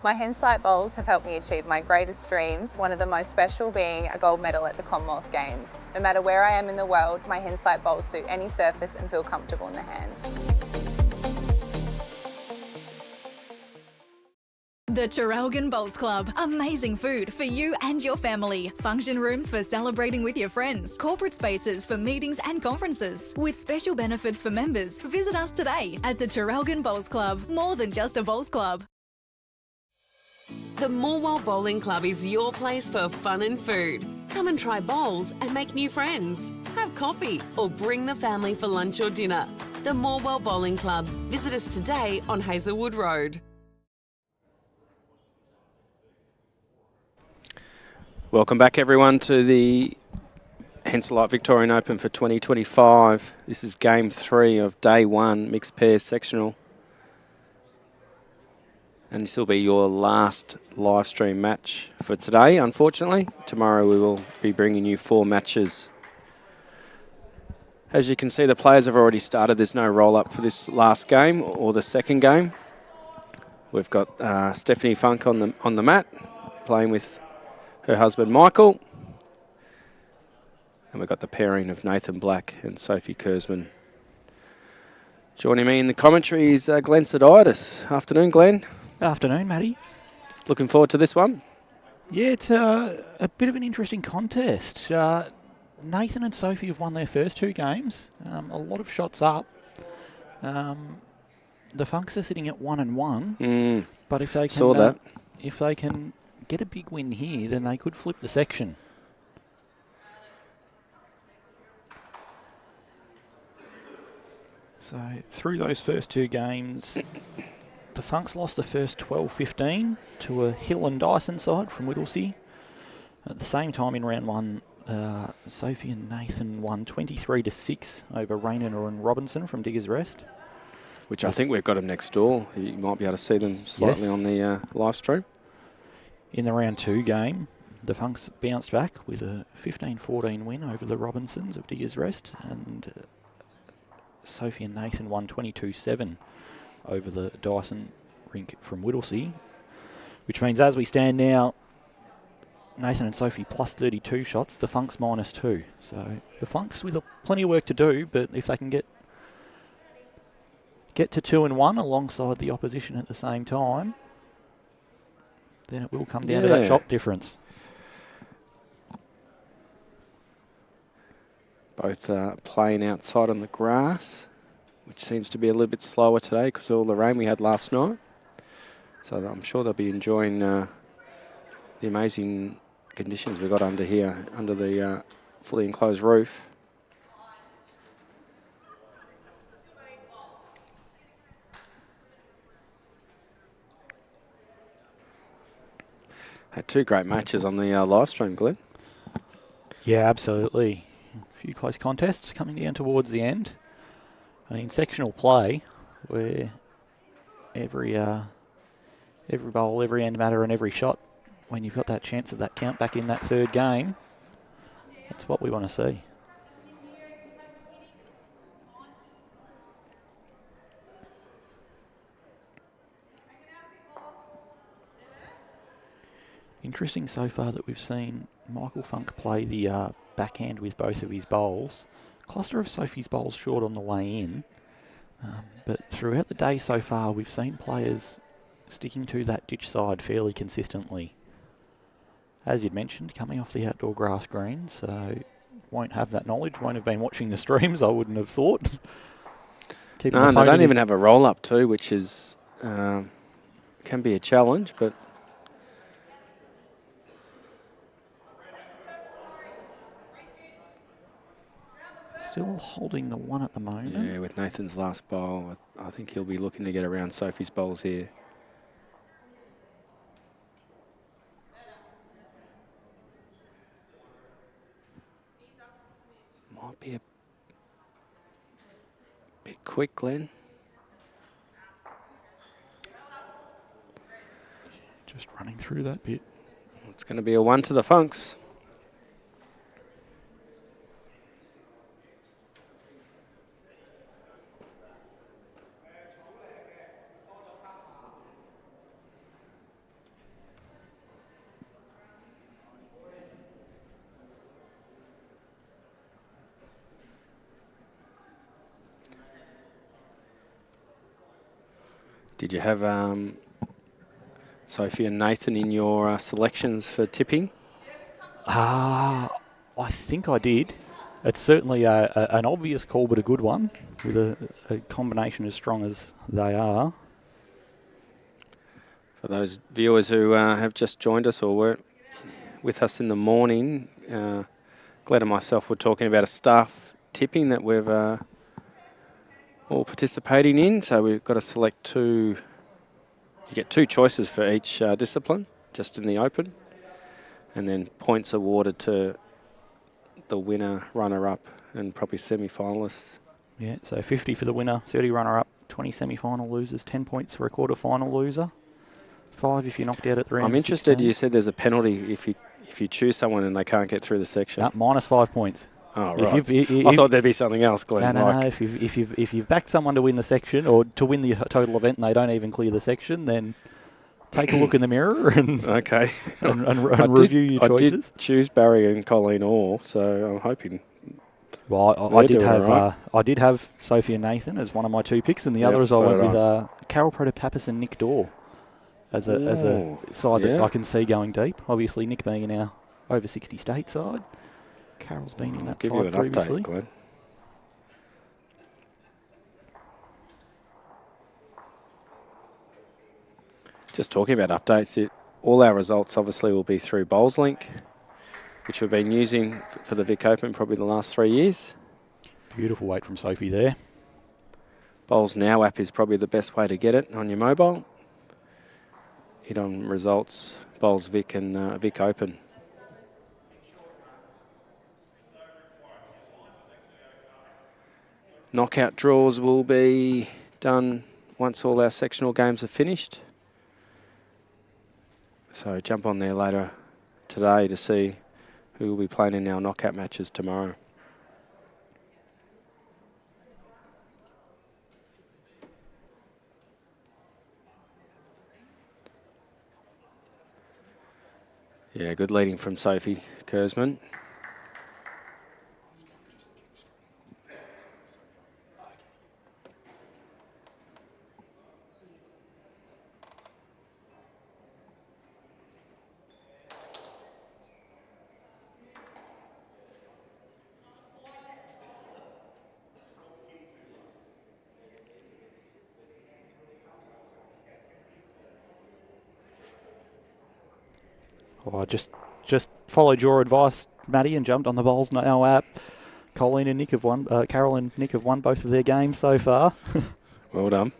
My Hensight bowls have helped me achieve my greatest dreams, one of the most special being a gold medal at the Commonwealth Games. No matter where I am in the world, my Hensight bowls suit any surface and feel comfortable in the hand. The Traralgon Bowls Club. Amazing food for you and your family. Function rooms for celebrating with your friends. Corporate spaces for meetings and conferences. With special benefits for members. Visit us today at the Traralgon Bowls Club. More than just a bowls club. The Moama Bowling Club is your place for fun and food. Come and try bowls and make new friends. Have coffee or bring the family for lunch or dinner. The Moama Bowling Club. Visit us today on Hazelwood Road. Welcome back, everyone, to the Henselite Victorian Open for 2025. This is Game 3 of Day 1, Mixed Pairs Sectional. And this will be your last live stream match for today, unfortunately. Tomorrow we will be bringing you 4 matches. As you can see, the players have already started. There's no roll-up for this last game or the second game. We've got Stephanie Funk on the mat, playing with her husband Michael, and we've got the pairing of Nathan Black and Sophie KURZMAN. Joining me in the commentary is Glenn Saditis. Afternoon, Glenn. Afternoon, Matty. Looking forward to this one. Yeah, it's a bit of an interesting contest. Nathan and Sophie have won their first 2 games. A lot of shots up. The Funks are sitting at 1-1. But if they can, if they can get a big win here, then they could flip the section. So through those first 2 games, the Funks lost the first 12-15 to a Hill and Dyson side from Whittlesea. At the same time in round 1, Sophie and Nathan won 23-6 over Raynor and Robinson from Diggers Rest. Which I think we've got them next door. You might be able to see them slightly on the live stream. In the round 2 game, the Funks bounced back with a 15-14 win over the Robinsons of Diggers Rest, and Sophie and Nathan won 22-7 over the Dyson rink from Whittlesea, which means as we stand now, Nathan and Sophie plus 32 shots, the Funks minus 2. So the Funks with plenty of work to do, but if they can get to 2-1 alongside the opposition at the same time, then it will come down to that shot difference. Both playing outside on the grass, which seems to be a little bit slower today because of all the rain we had last night. So I'm sure they'll be enjoying the amazing conditions we've got under here, under the fully enclosed roof. Had 2 great matches on the live stream, Glenn. Yeah, absolutely. A few close contests coming down towards the end. And in sectional play, where every bowl, every end matter and every shot, when you've got that chance of that count back in that 3rd game, that's what we want to see. Interesting so far that we've seen Michael Funk play the backhand with both of his bowls. Cluster of Sophie's bowls short on the way in. But throughout the day so far, we've seen players sticking to that ditch side fairly consistently. As you'd mentioned, coming off the outdoor grass green, so won't have that knowledge, won't have been watching the streams, I wouldn't have thought. No, they don't even have a roll-up too, which is can be a challenge, but still holding the 1 at the moment. yeah, with Nathan's last bowl, I think he'll be looking to get around Sophie's bowls here. Might be a bit quick, Glenn. Just running through that bit. It's going to be a 1 to the Funks. Did you have Sophie and Nathan in your selections for tipping? I think I did. It's certainly an obvious call, but a good one, with a combination as strong as they are. For those viewers who have just joined us or weren't with us in the morning, Glenn and myself were talking about a staff tipping that we've all participating in. So we've got to select two. You get two choices for each discipline, just in the open, and then points awarded to the winner, runner-up, and probably semi-finalists. Yeah, so 50 for the winner, 30 runner-up, 20 semi-final losers, 10 points for a quarter-final loser, 5 if you're knocked out at the round. I'm interested. You said there's a penalty if you choose someone and they can't get through the section. Minus 5 points. Oh, right. I thought there'd be something else, Glenn. No. If you've backed someone to win the section or to win the total event and they don't even clear the section, then take a look in the mirror and okay, and review your choices. I did choose Barry and Colleen Orr, so I'm hoping. Well, I did have Sophie and Nathan as one of my 2 picks, and the others I went with Carol Protopappas and Nick Dorr as a side that I can see going deep. Obviously, Nick being in our over 60 state side. Carol's been in that give side you an previously. Update, Glenn. Just talking about updates, all our results obviously will be through BowlsLink, which we've been using for the Vic Open probably the last 3 years. Beautiful weight from Sophie there. Bowls Now app is probably the best way to get it on your mobile. Hit on results, Bowls Vic and Vic Open. Knockout draws will be done once all our sectional games are finished. So jump on there later today to see who will be playing in our knockout matches tomorrow. Yeah, good leading from Sophie KURZMAN. Oh, I just followed your advice, Matty, and jumped on the Bowls Now app. Colleen and Nick have won. Carol and Nick have won both of their games so far. Well done.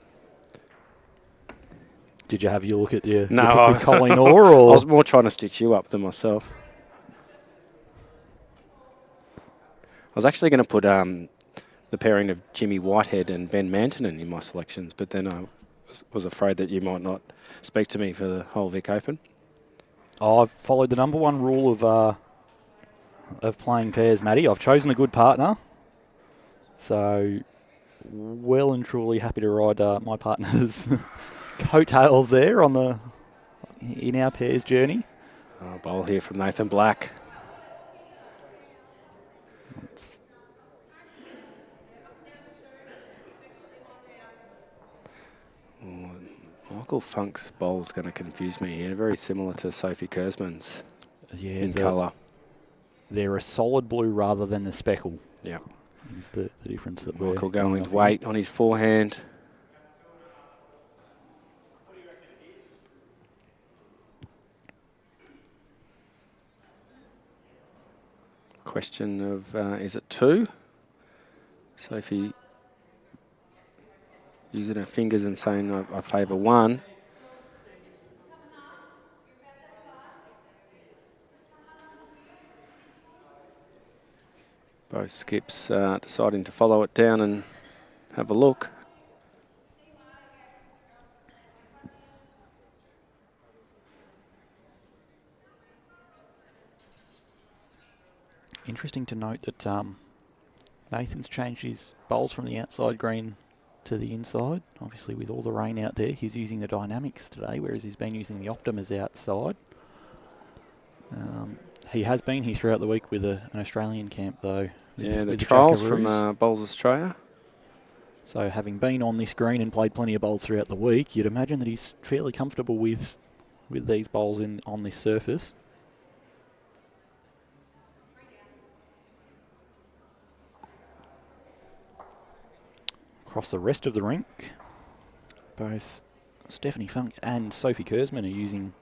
Did you have your look at your no, with Colleen Orr? Or? I was more trying to stitch you up than myself. I was actually going to put the pairing of Jimmy Whitehead and Ben Mantonen in my selections, but then I was afraid that you might not speak to me for the whole Vic Open. I've followed the number one rule of playing pairs, Matty. I've chosen a good partner. So, well and truly happy to ride my partner's coattails there in our pairs journey. Oh, bowl here from Nathan Black. Michael Funk's bowl's going to confuse me here. Very similar to Sophie KURZMAN's in colour. They're a solid blue rather than the speckle. Yeah. Is the difference that Michael going with weight on his forehand. Question of, is it 2? Sophie using her fingers and saying, I favour 1. Both skips deciding to follow it down and have a look. Interesting to note that Nathan's changed his bowls from the outside green to the inside. Obviously, with all the rain out there, he's using the Dynamics today, whereas he's been using the Optimas outside. He has been here throughout the week with an Australian camp, though. Yeah, the trials from Bowls Australia. So having been on this green and played plenty of bowls throughout the week, you'd imagine that he's fairly comfortable with these bowls on this surface. Across the rest of the rink, both Stephanie Funke and Sophie KURZMAN are using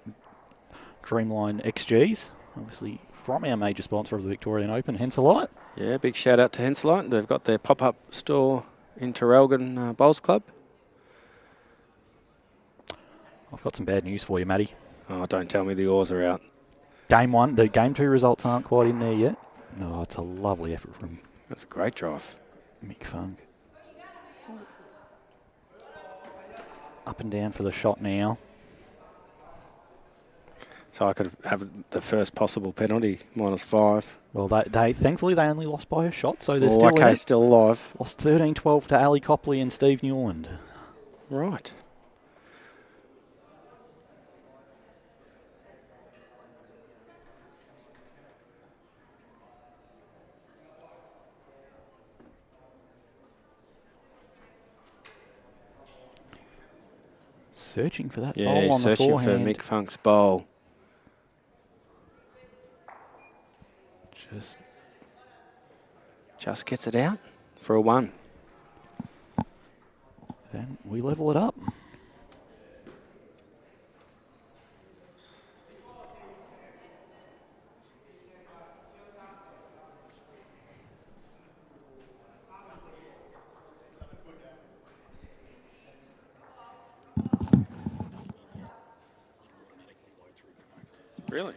Dreamline XGs, obviously from our major sponsor of the Victorian Open, Henselite. Yeah, big shout out to Henselite. They've got their pop-up store in Traralgon Bowls Club. I've got some bad news for you, Matty. Oh, don't tell me the oars are out. Game 1, the Game 2 results aren't quite in there yet. No, it's a lovely effort from That's a great drive. Mick Funke. Up and down for the shot now. So I could have the first possible penalty, -5. Well, they thankfully they only lost by a shot, so they're Oh, still in okay, it. still alive. Lost 13-12 to Ali Copley and Steve Newland. Right. Searching for that Yeah, bowl on the searching for forehand. Mick Funke's bowl. Just gets it out for a 1. And we level it up. Really?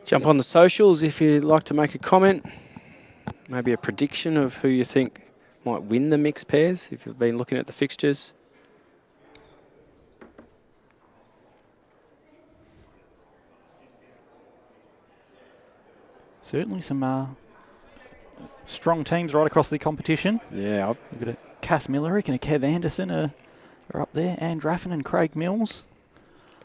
Jump on the socials if you'd like to make a comment. Maybe a prediction of who you think might win the mixed pairs if you've been looking at the fixtures. Certainly some strong teams right across the competition. Yeah, We've got a Cass Millerick and a Kev Anderson are up there. Anne Draffin and Craig Mills.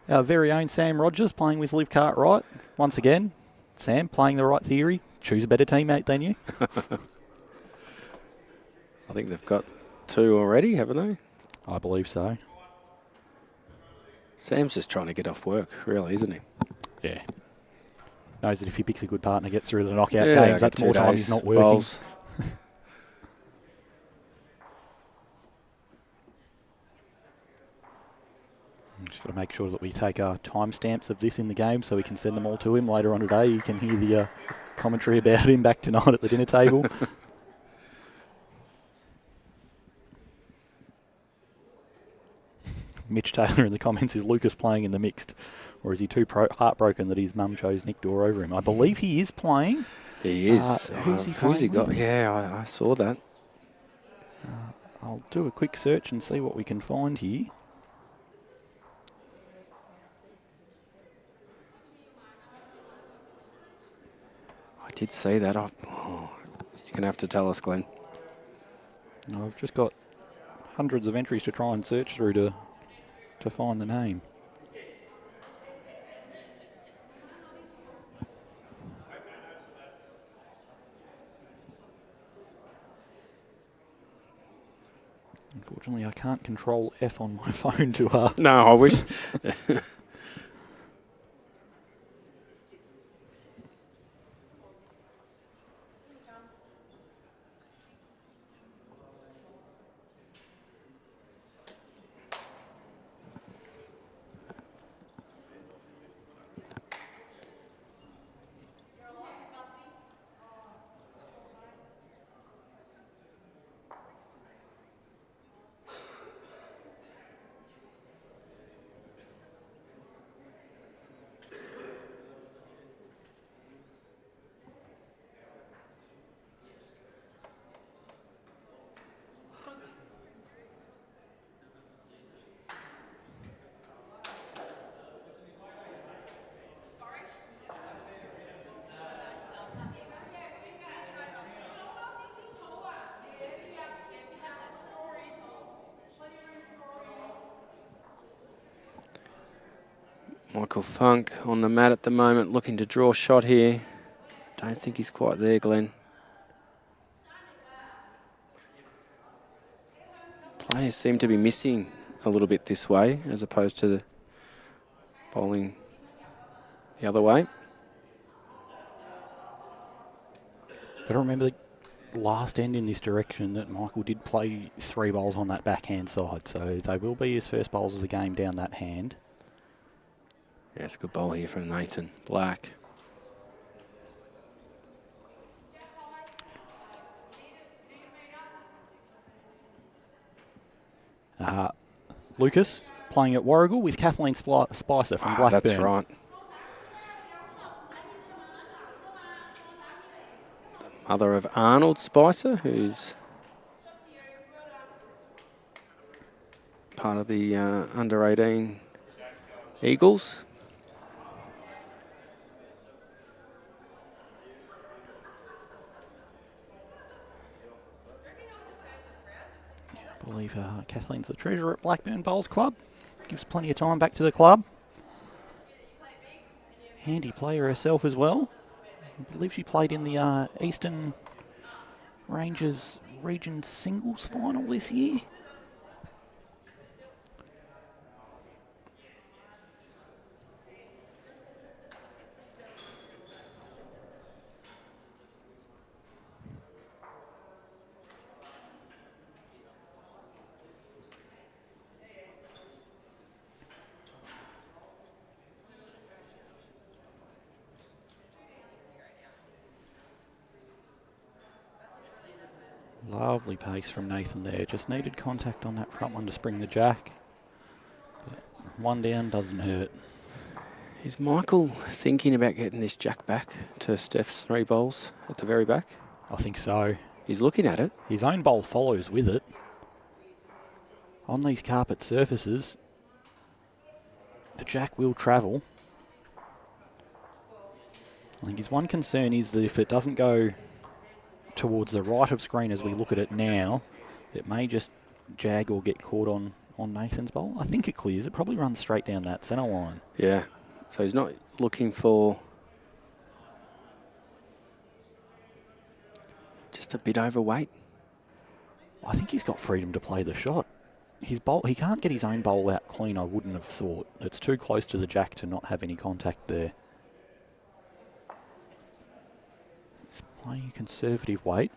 Our very own Sam Rogers playing with Liv Cartwright. Once again, Sam playing the right theory. Choose a better teammate than you. I think they've got 2 already, haven't they? I believe so. Sam's just trying to get off work, really, isn't he? Yeah. Knows that if he picks a good partner, gets through the knockout Yeah, games, I got that's 2 more time days, he's not working. bowls. Just got to make sure that we take our timestamps of this in the game so we can send them all to him later on today. You can hear the commentary about him back tonight at the dinner table. Mitch Taylor in the comments, is Lucas playing in the mixed, or is he too heartbroken that his mum chose Nick Dorr over him? I believe he is playing. He is. Who's he Who's he playing got? with? Yeah, I saw that. I'll do a quick search and see what we can find here. I did see that. You're going to have to tell us, Glenn. I've just got hundreds of entries to try and search through to find the name. Unfortunately, I can't control F on my phone to No, I wish. Michael Funk on the mat at the moment, looking to draw a shot here. Don't think he's quite there, Glenn. Players seem to be missing a little bit this way as opposed to the bowling the other way. Got to remember the last end in this direction that Michael did play 3 bowls on that backhand side, so they will be his first bowls of the game down that hand. Yeah, it's a good bowl here from Nathan Black. Lucas playing at Warrigal with Kathleen Spicer from Blackburn. That's right. The mother of Arnold Spicer, who's part of the under-18 Eagles. I believe Kathleen's the treasurer at Blackburn Bowls Club. Gives plenty of time back to the club. Handy player herself as well. I believe she played in the Eastern Rangers Region Singles Final this year. Lovely pace from Nathan there. Just needed contact on that front one to spring the jack. But one down doesn't hurt. Is Michael thinking about getting this jack back to Steph's 3 bowls at the very back? I think so. He's looking at it. His own bowl follows with it. On these carpet surfaces, the jack will travel. I think his one concern is that if it doesn't go towards the right of screen as we look at it now, it may just jag or get caught on Nathan's bowl. I think it clears. It probably runs straight down that centre line. Yeah, so he's not looking for just a bit overweight. I think he's got freedom to play the shot. His bowl, he can't get his own bowl out clean, I wouldn't have thought. It's too close to the jack to not have any contact there. Playing a conservative weight.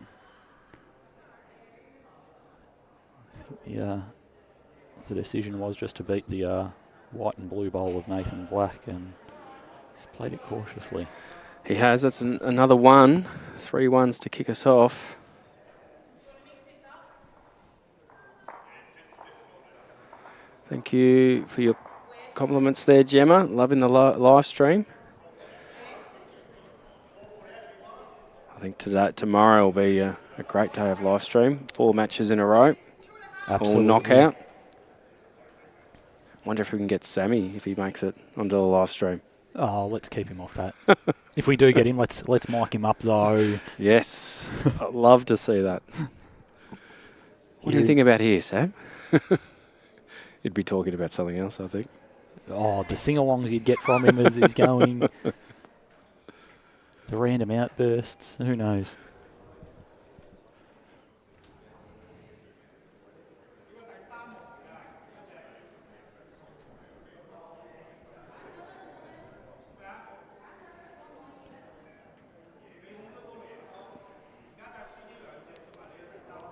I think the decision was just to beat the white and blue bowl of Nathan Black, and he's played it cautiously. He has. That's another one. 3 ones to kick us off. Thank you for your compliments there, Gemma. Loving the live stream. I think tomorrow will be a great day of live stream. 4 matches in a row. Absolutely. All knockout. Wonder if we can get Sammy if he makes it onto the live stream. Oh, let's keep him off that. If we do get him, let's mic him up though. Yes, I'd love to see that. What do you think about here, Sam? You'd be talking about something else, I think. Oh, the sing-alongs you'd get from him as he's going. The random outbursts, who knows?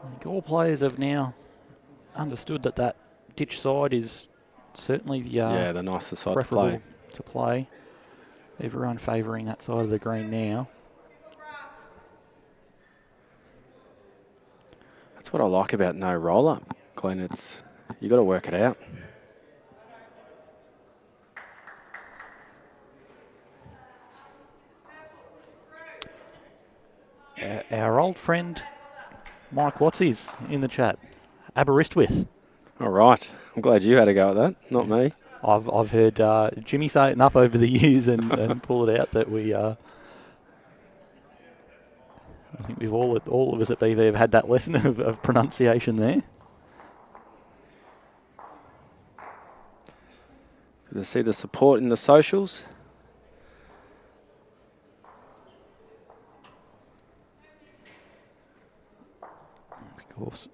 I think all players have now understood that ditch side is certainly the nicer side preferable to play. Everyone favouring that side of the green now. That's what I like about no roll-up, Glenn. You got to work it out. Our old friend Mike Wattsies in the chat. Aberystwyth. All right. I'm glad you had a go at that, not me. I've heard Jimmy say it enough over the years and pull it out that we. I think we've all of us at BV have had that lesson of pronunciation there. Good to see the support in the socials. Of course,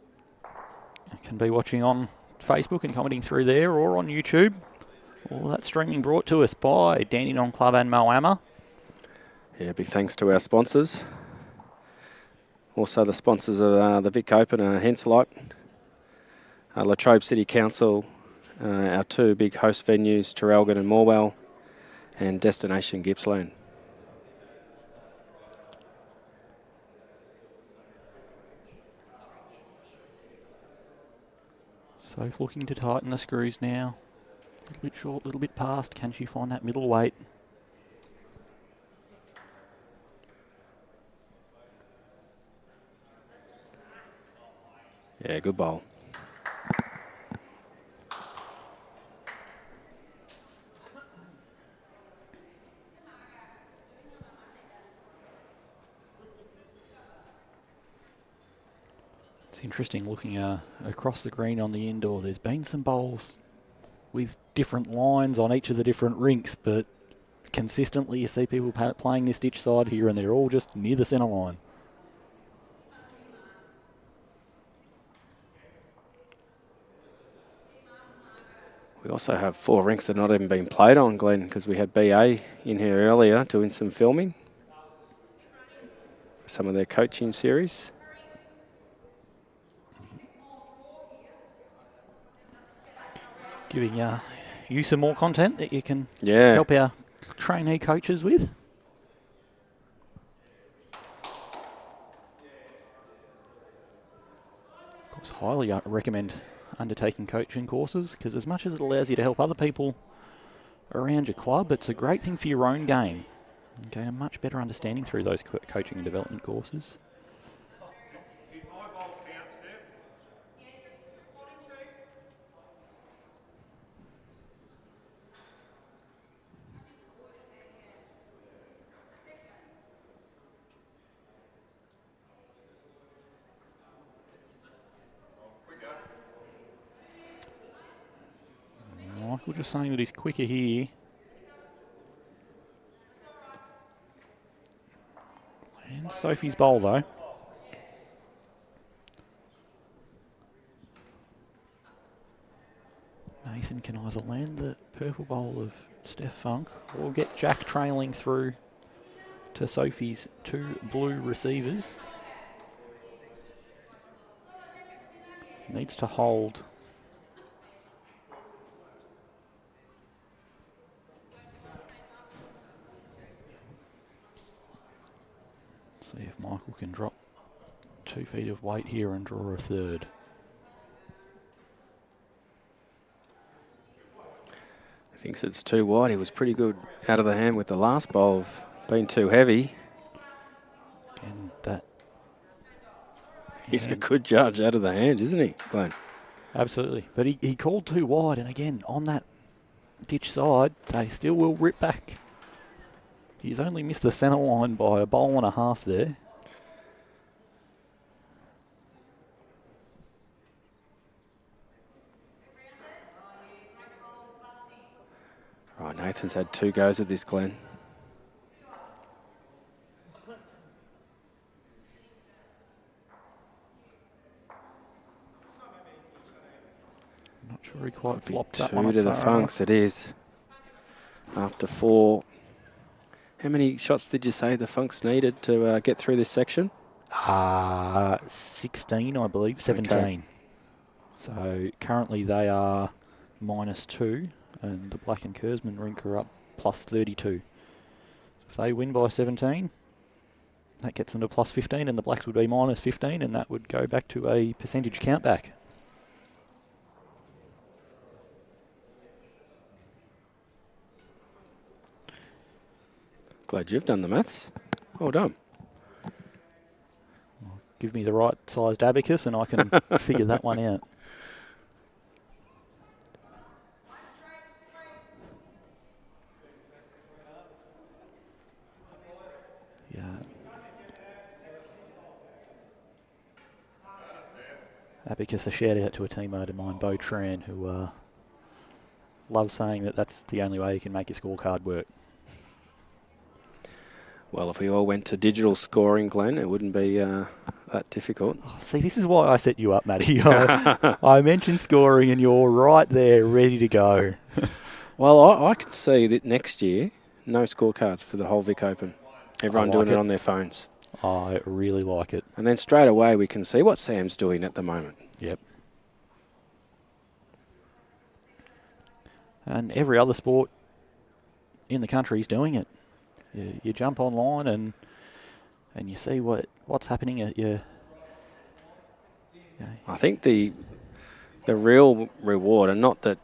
you can be watching on Facebook and commenting through there or on YouTube. All that streaming brought to us by Dandenong Club and Moama. Yeah, big thanks to our sponsors. Also the sponsors of the Vic Open are Henselite, Latrobe City Council, our two big host venues, Traralgon and Morwell, and Destination Gippsland. Soph looking to tighten the screws now. A little bit short, a little bit past. Can she find that middle weight? Yeah, good bowl. It's interesting looking across the green on the indoor. There's been some bowls with different lines on each of the different rinks, but consistently you see people playing this ditch side here and they're all just near the centre line. We also have 4 rinks that have not even been played on, Glenn, because we had BA in here earlier doing some filming for some of their coaching series. Giving you some more content that you can help our trainee coaches with. Of course, highly recommend undertaking coaching courses, because as much as it allows you to help other people around your club, it's a great thing for your own game. You gain a much better understanding through those coaching and development courses. Michael just saying that he's quicker here. And Sophie's bowl though. Nathan can either land the purple bowl of Steph Funk or get Jack trailing through to Sophie's 2 blue receivers. Needs to hold. See if Michael can drop 2 feet of weight here and draw a third. He thinks it's too wide. He was pretty good out of the hand with the last bowl of being too heavy. And that. He's a good judge out of the hand, isn't he, Glenn? Absolutely. But he called too wide, and again, on that ditch side, they still will rip back. He's only missed the centre line by a bowl and a half there. Right, Nathan's had 2 goes at this, Glenn. Not sure he quite Could be flopped that 2 one to the up far Funks, it is. After 4. How many shots did you say the Funks needed to get through this section? 16, I believe, 17. Okay. So currently they are -2, and the Black and KURZMAN rink are up +32. If they win by 17, that gets them to +15, and the Blacks would be -15, and that would go back to a percentage countback. Glad you've done the maths. Well done. Give me the right sized abacus and I can figure that one out. Yeah. Abacus, a shout out to a teammate of mine, Bo Tran, who love saying that that's the only way you can make your scorecard work. Well, if we all went to digital scoring, Glenn, it wouldn't be that difficult. Oh, see, this is why I set you up, Matty. I mentioned scoring and you're right there, ready to go. Well, I can see that next year, no scorecards for the whole Vic Open. Everyone doing it on their phones. I really like it. And then straight away we can see what Sam's doing at the moment. Yep. And every other sport in the country is doing it. You jump online and you see what's happening at your... I think the real reward, and not that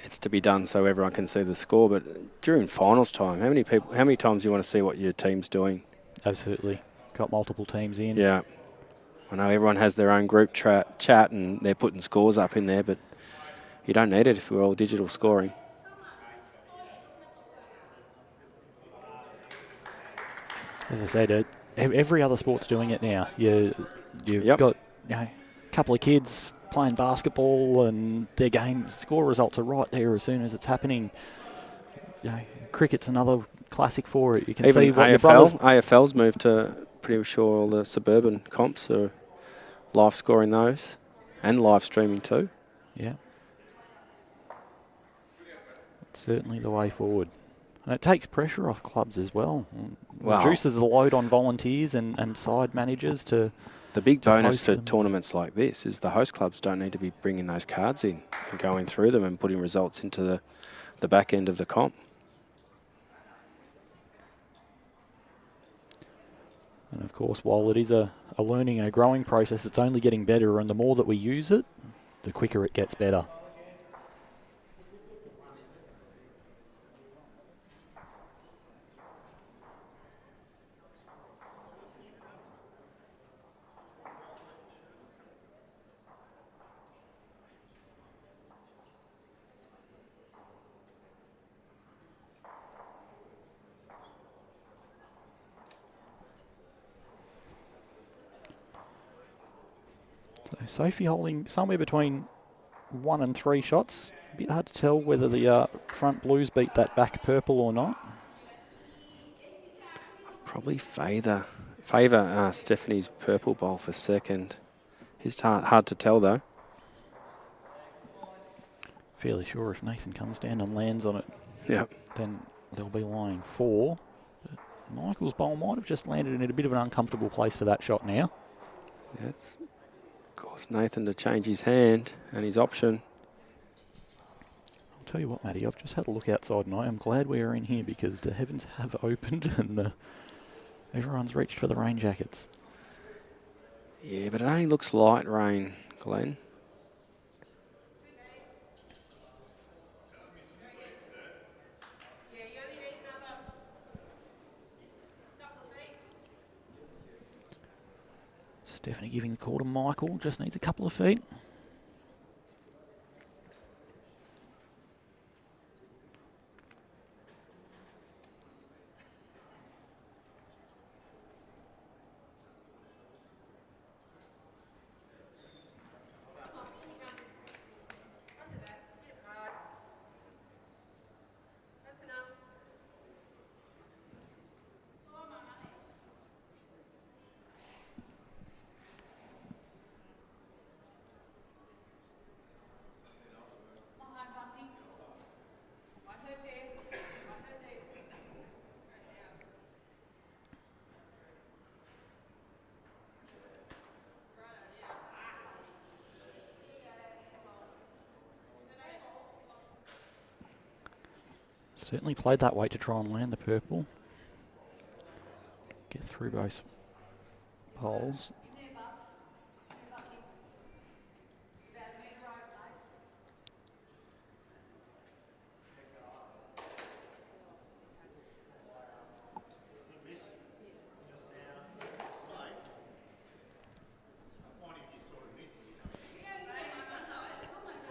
it's to be done so everyone can see the score, but during finals time, how many times do you want to see what your team's doing? Absolutely. Got multiple teams in. Yeah. I know everyone has their own group chat and they're putting scores up in there, but you don't need it if we're all digital scoring. As I said, every other sport's doing it now. You've got a couple of kids playing basketball and their game score results are right there as soon as it's happening. Cricket's another classic for it. You can see what AFL's moved to, pretty sure all the suburban comps are live scoring those and live streaming too. Yeah. It's certainly the way forward. And it takes pressure off clubs as well. Reduces the load on volunteers and side managers to... The big bonus for tournaments like this is the host clubs don't need to be bringing those cards in and going through them and putting results into the back end of the comp. And of course, while it is a learning and a growing process, it's only getting better, and the more that we use it, the quicker it gets better. Sophie holding somewhere between 1 and 3 shots. A bit hard to tell whether the front blues beat that back purple or not. Probably favour Stephanie's purple bowl for second. It's hard to tell though. Fairly sure if Nathan comes down and lands on it, then they'll be line 4. But Michael's bowl might have just landed in a bit of an uncomfortable place for that shot now. Yeah, it's caused Nathan to change his hand and his option. I'll tell you what, Matty, I've just had a look outside and I am glad we are in here because the heavens have opened and everyone's reached for the rain jackets. Yeah, but it only looks light rain, Glenn. Stephanie giving the call to Michael, just needs a couple of feet. Certainly played that way to try and land the purple. Get through both poles.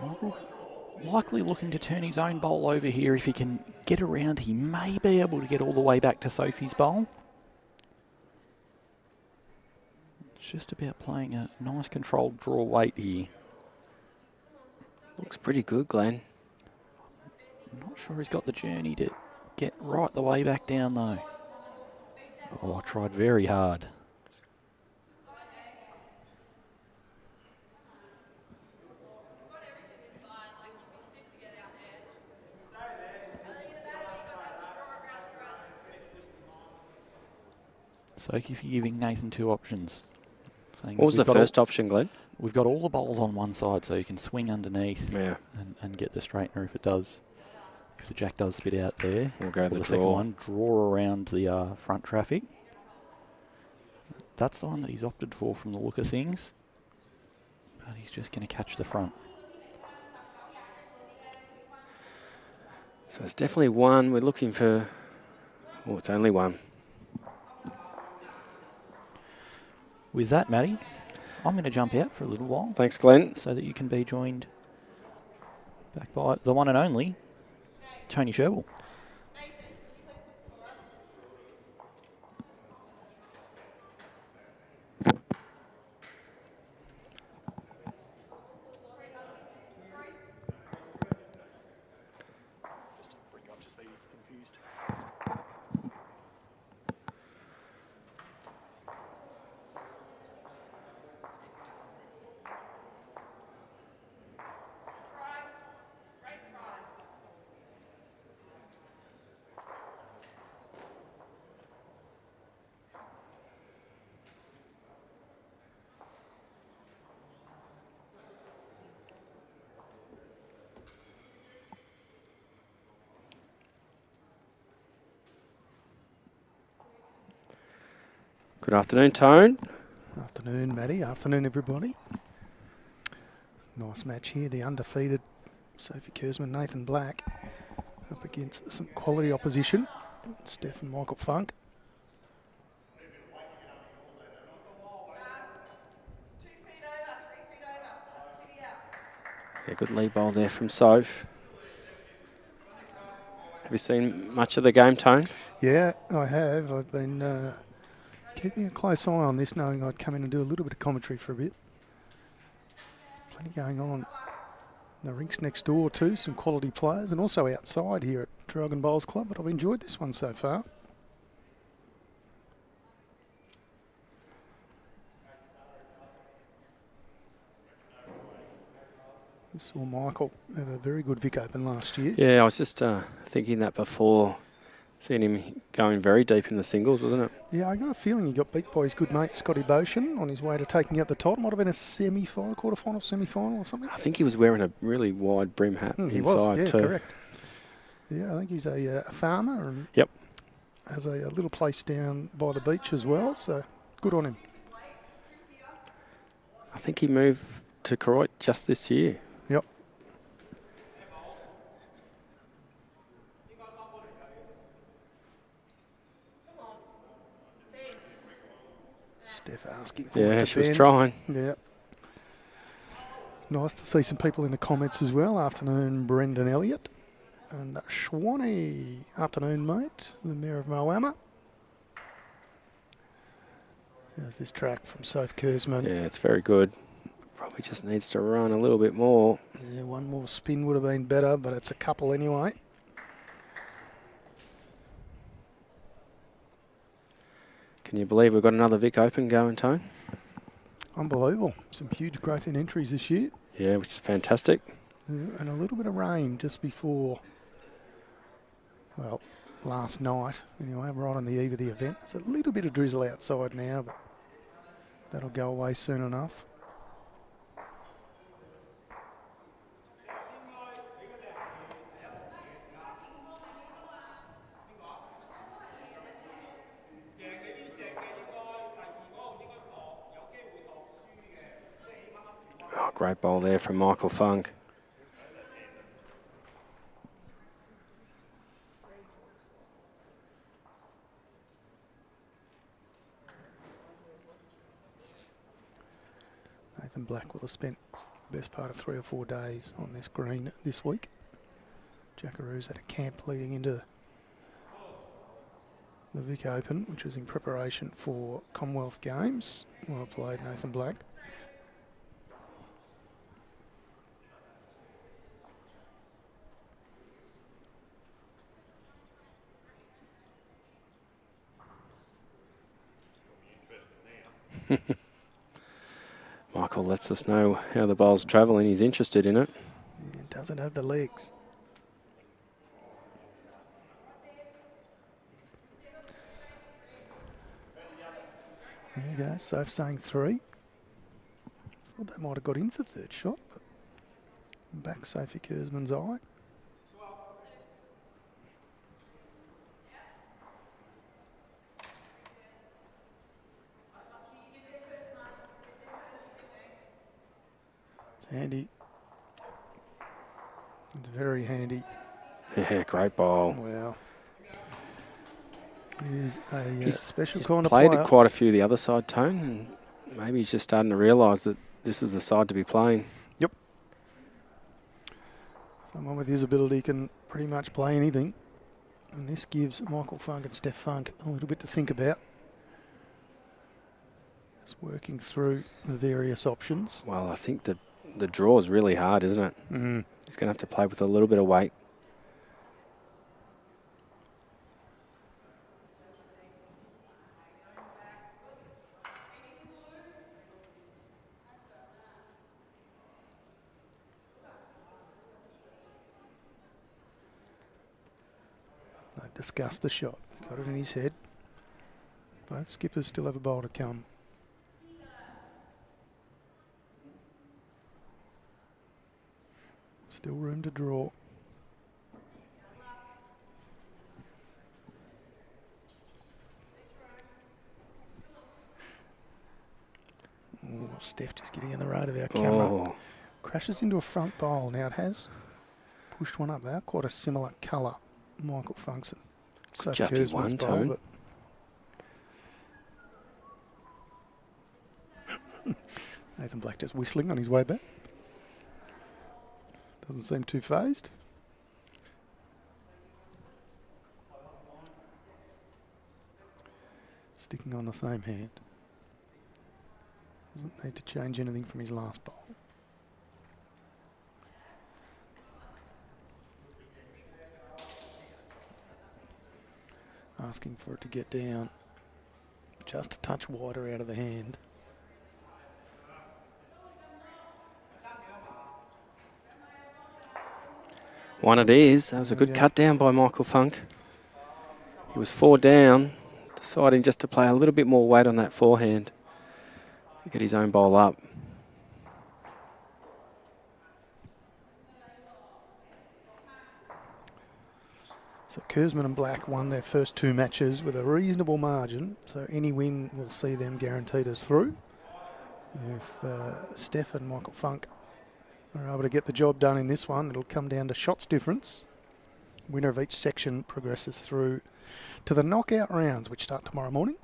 Michael likely looking to turn his own bowl over here. If he can get around, he may be able to get all the way back to Sophie's bowl. It's just about playing a nice controlled draw weight here. Looks pretty good, Glenn. I'm not sure he's got the journey to get right the way back down though. Oh, I tried very hard. So if you're giving Nathan 2 options. What was the first option, Glenn? We've got all the bowls on one side, so you can swing underneath and get the straightener if it does. If the jack does spit out there. We'll go the second one, draw around the front traffic. That's the one that he's opted for from the look of things. But he's just going to catch the front. So there's definitely one. We're looking for... Oh, it's only one. With that, Matty, I'm going to jump out for a little while. Thanks, Glenn. So that you can be joined back by the one and only Tony Sherwell. Good afternoon, Tone. Afternoon, Matty. Afternoon, everybody. Nice match here. The undefeated Sophie KURZMAN, Nathan Black, up against some quality opposition. Steph and Michael Funke. Yeah, good lead bowl there from Soph. Have you seen much of the game, Tone? Yeah, I have. I've been keeping a close eye on this, knowing I'd come in and do a little bit of commentary for a bit. Plenty going on. The rinks next door too, some quality players, and also outside here at Traralgon Bowls Club, but I've enjoyed this one so far. We saw Michael have a very good Vic Open last year. Yeah, I was just thinking that before. Seeing him going very deep in the singles, wasn't it? Yeah, I got a feeling he got beat by his good mate Scotty Boshin on his way to taking out the title. Might have been a semi-final, quarter-final, semi-final or something. I think he was wearing a really wide brim hat He inside was, yeah, too. correct. Yeah, I think he's a farmer and has a little place down by the beach as well, so good on him. I think he moved to Koroit just this year. Yep. Steph asking for it Yeah, to she was bend. trying. Yeah. Nice to see some people in the comments as well. Afternoon, Brendan Elliott. And Schwanee. Afternoon, mate. The Mayor of Moama. There's this track from Sophie KURZMAN. Yeah, it's very good. Probably just needs to run a little bit more. Yeah, one more spin would have been better, but it's a couple anyway. Can you believe we've got another Vic Open going, Tone? Unbelievable. Some huge growth in entries this year. Yeah, which is fantastic. And a little bit of rain just before, well, last night. Anyway, right on the eve of the event. There's a little bit of drizzle outside now, but that'll go away soon enough. Oh, great bowl there from Michael Funke. Nathan Black will have spent the best part of 3 or 4 days on this green this week. Jackaroos at a camp leading into the Vic Open, which was in preparation for Commonwealth Games. Well played, Nathan Black. Michael lets us know how the bowl's travelling. He's interested in it. Yeah, doesn't have the legs. There you go, Soph saying 3. Thought that might have got in for third shot, but back Sophie KURZMAN's eye. It's handy. It's very handy. Yeah, great bowl. Wow. He's a He's special kind of played player. at quite a few of the other side, Tone, and maybe he's just starting to realise that this is the side to be playing. Yep. Someone with his ability can pretty much play anything. And this gives Michael Funke and Steph Funke a little bit to think about. Just working through the various options. Well, I think the draw is really hard, isn't it? Mm-hmm. He's going to have to play with a little bit of weight. They've discussed the shot. He's got it in his head. Both skippers still have a bowl to come. Still room to draw. Oh, Steph just getting in the road of our camera. Oh, Crashes into a front bowl. Now it has pushed one up there. Quite a similar colour. Michael Funke. So Jucky KURZMAN's one, bowl, Tone. but Nathan Black just whistling on his way back. Doesn't seem too phased. Sticking on the same hand. Doesn't need to change anything from his last bowl. Asking for it to get down just a touch wider out of the hand. one it is. That was a good cut down by Michael Funke. He was 4 down, deciding just to play a little bit more weight on that forehand to get his own bowl up. So KURZMAN and Black won their first 2 matches with a reasonable margin, so any win will see them guaranteed as through. If Steph and Michael Funke are able to get the job done in this one, it'll come down to shots difference. Winner of each section progresses through to the knockout rounds, which start tomorrow morning.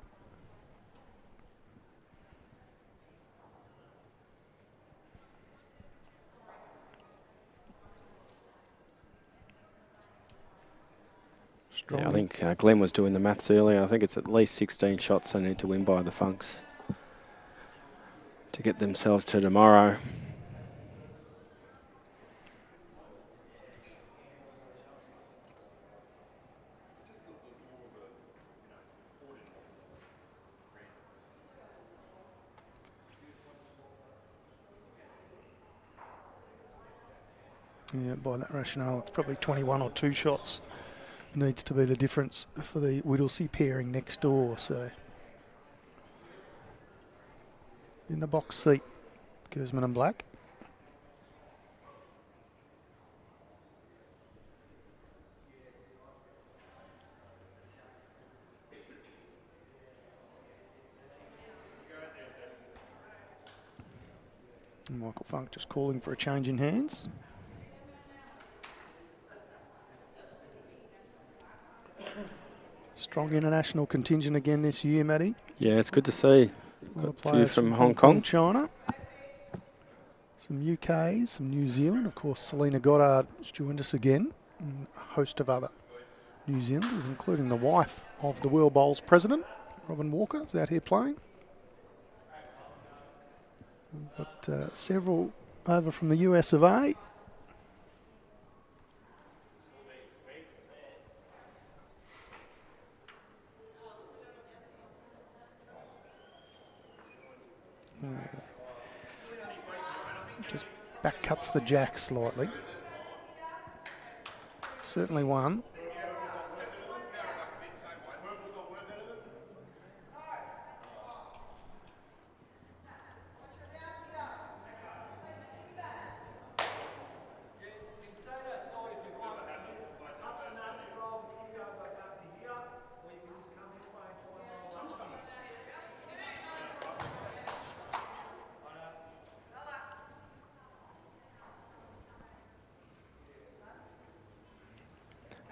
Yeah, I think Glenn was doing the maths earlier. I think it's at least 16 shots they need to win by the Funks to get themselves to tomorrow. Yeah, by that rationale, it's probably 21 or 2 shots needs to be the difference for the Whittlesey pairing next door. So in the box seat, KURZMAN and Black. And Michael Funke just calling for a change in hands. Strong international contingent again this year, Matty. Yeah, it's good to see. Got A few from Hong Kong. China. Some UK, some New Zealand. Of course, Selena Goddard has joined us again. And a host of other New Zealanders, including the wife of the World Bowls president, Robin Walker, is out here playing. We've got several over from the US of A. Back cuts the jack slightly. Certainly one.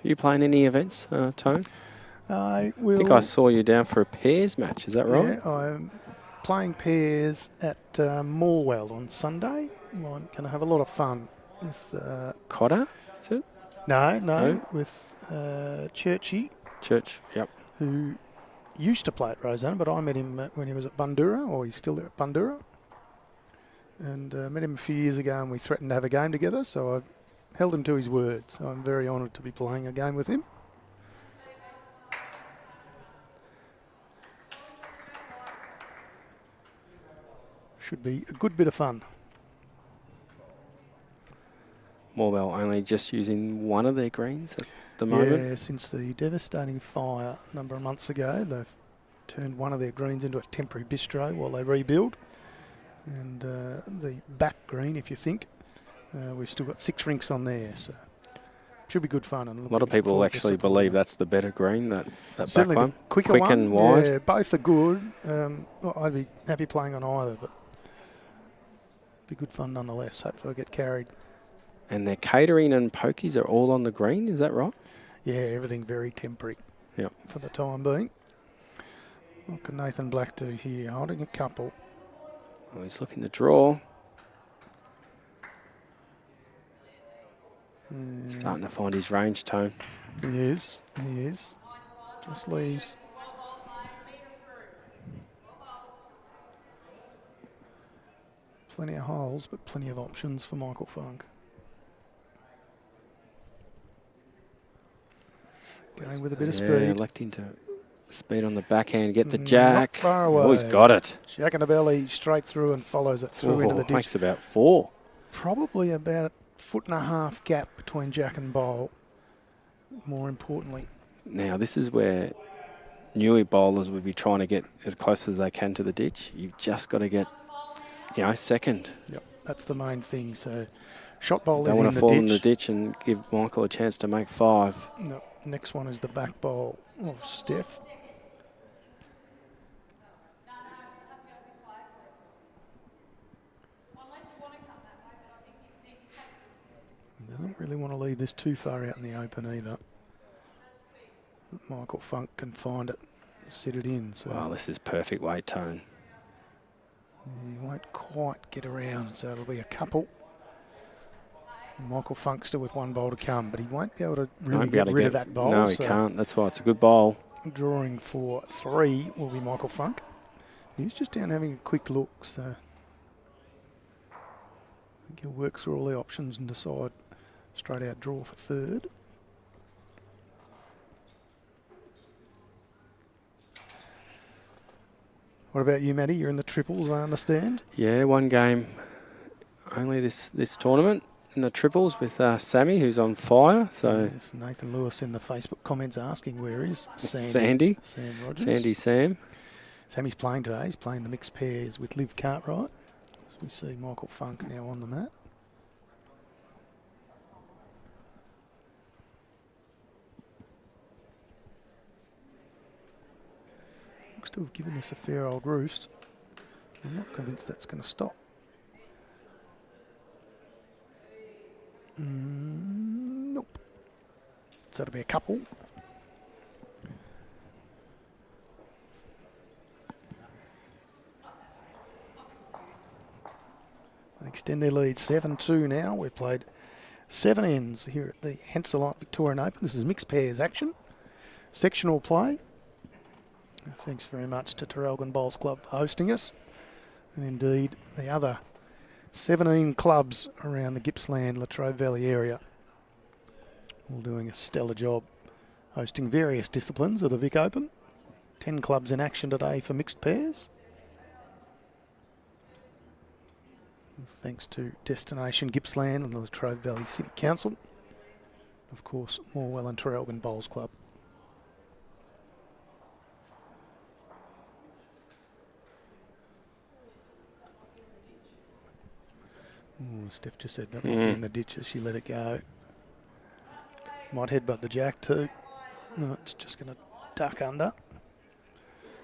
Are you playing any events, Tone? I I think I saw you down for a pairs match. Is that right? Yeah, I'm playing pairs at Morwell on Sunday. I'm going to have a lot of fun with... Cotter, is it? No, with Churchy, Church, yep. who used to play at Rosanna, but I met him when he was at Bundoora, or he's still there at Bundoora. And met him a few years ago, and we threatened to have a game together, so I held him to his word. So I'm very honoured to be playing a game with him. Should be a good bit of fun. Morwell only just using one of their greens at the moment. Yeah, since the devastating fire a number of months ago, they've turned one of their greens into a temporary bistro while they rebuild. And the back green, if you think, we've still got 6 rinks on there, so should be good fun. And A lot of people actually believe that's the better green, that back certainly one. The quicker Quick one. and wide. Yeah, both are good. Well, I'd be happy playing on either, but be good fun nonetheless. Hopefully I get carried. And their catering and pokies are all on the green, is that right? Yeah, everything very temporary. Yep. For the time being. What can Nathan Black do here? Holding a couple. Well, he's looking to draw. Starting to find his range, Tone. He is. Just leaves. Plenty of holes, but plenty of options for Michael Funk. Going with a bit of speed. Electing to speed on the backhand, get the jack. Not far away. Oh, he's got it. Jack in the belly, straight through and follows it through into the ditch. Makes about 4. Probably about a 1.5 foot gap between Jack and bowl, more importantly. Now, this is where newer bowlers would be trying to get as close as they can to the ditch. You've just got to get, second. Yep, that's the main thing. So, shot bowl Don't is want in to the fall ditch. in the ditch and give Michael a chance to make 5. No, next one is the back bowl of Steph. He doesn't really want to leave this too far out in the open either. Michael Funk can find it, sit it in. So Well, this is perfect weight, Tone. he won't quite get around, so it'll be a couple. Michael Funk still with 1 bowl to come, but he won't be able to really get rid of that bowl. No, he can't. That's why it's a good bowl. Drawing for 3 will be Michael Funk. He's just down having a quick look, so I think he'll work through all the options and decide straight out draw for 3rd. What about you, Matty? You're in the triples, I understand. Yeah, 1 game only this tournament in the triples with Sammy, who's on fire. So Yes, Nathan Lewis in the Facebook comments asking where is Sandy. Sam Rogers. Sandy Sam. Sammy's playing today. He's playing the mixed pairs with Liv Cartwright. As we see Michael Funk now on the mat. Looks to have given this a fair old roost. I'm not convinced that's going to stop. Nope. So it'll be a couple. They extend their lead 7-2 now. We've played 7 ends here at the Henselite Victorian Open. This is mixed pairs action. Sectional play. Thanks very much to Traralgon Bowls Club for hosting us. And indeed, the other 17 clubs around the Gippsland, Latrobe Valley area, all doing a stellar job hosting various disciplines of the Vic Open. 10 clubs in action today for mixed pairs. Thanks to Destination Gippsland and the Latrobe Valley City Council. Of course, Morwell and Traralgon Bowls Club. Steph just said that might be in the ditch as she let it go. Might headbutt the jack too. No, it's just going to duck under.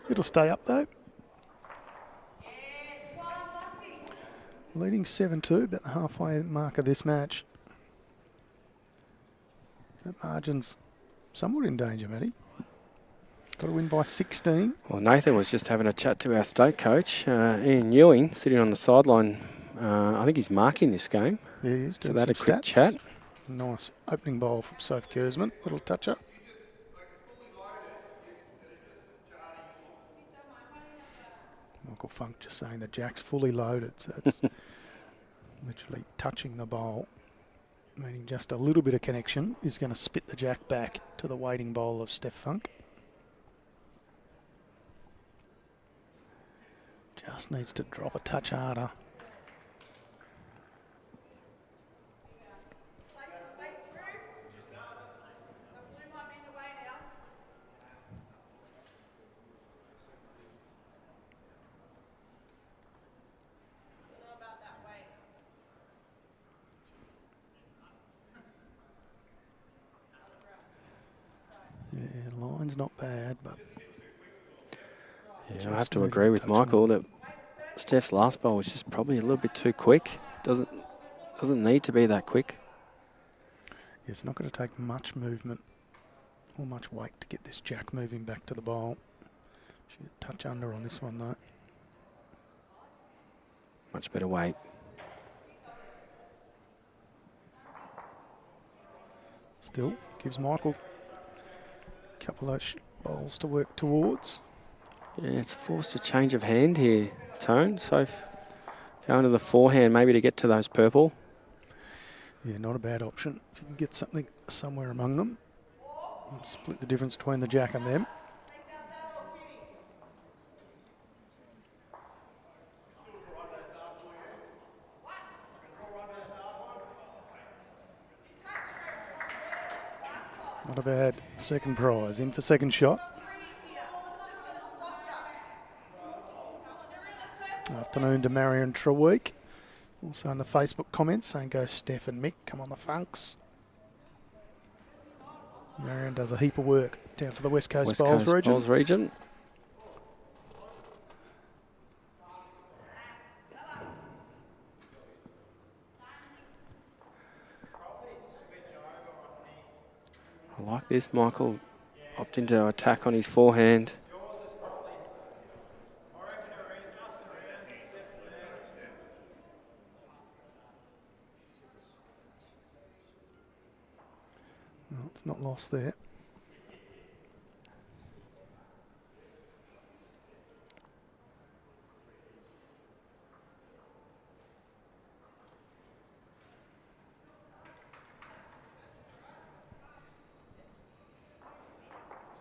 It'll stay up though. Leading 7-2, about the halfway mark of this match. That margin's somewhat in danger, Matty. Got to win by 16. Well, Nathan was just having a chat to our state coach, Ian Ewing, sitting on the sideline. I think he's marking this game. Yeah, he is. So Doing they had some a quick stats. chat. Nice opening bowl from Soph KURZMAN. Little touch-up. Michael Funk just saying the jack's fully loaded, so it's literally touching the bowl, meaning just a little bit of connection is going to spit the jack back to the waiting bowl of Steph Funk. Just needs to drop a touch harder. Yeah, line's not bad, but yeah, I have to agree with Michael that Steph's last bowl was just probably a little bit too quick. Doesn't need to be that quick. Yeah, it's not going to take much movement or much weight to get this jack moving back to the bowl. She's a touch under on this one though. Much better weight. Still gives Michael a couple of those bowls to work towards. Yeah, it's forced a change of hand here, Tone. So going to the forehand maybe to get to those purple. Yeah, not a bad option. If you can get something somewhere among them, and split the difference between the jack and them. Not a bad second prize. In for second shot. Afternoon to Marion Treweek. Also in the Facebook comments saying go Steph and Mick, come on the Funks. Marion does a heap of work down for the West Coast Bowls region. I like this. Michael opting to attack on his forehand. No, it's not lost there.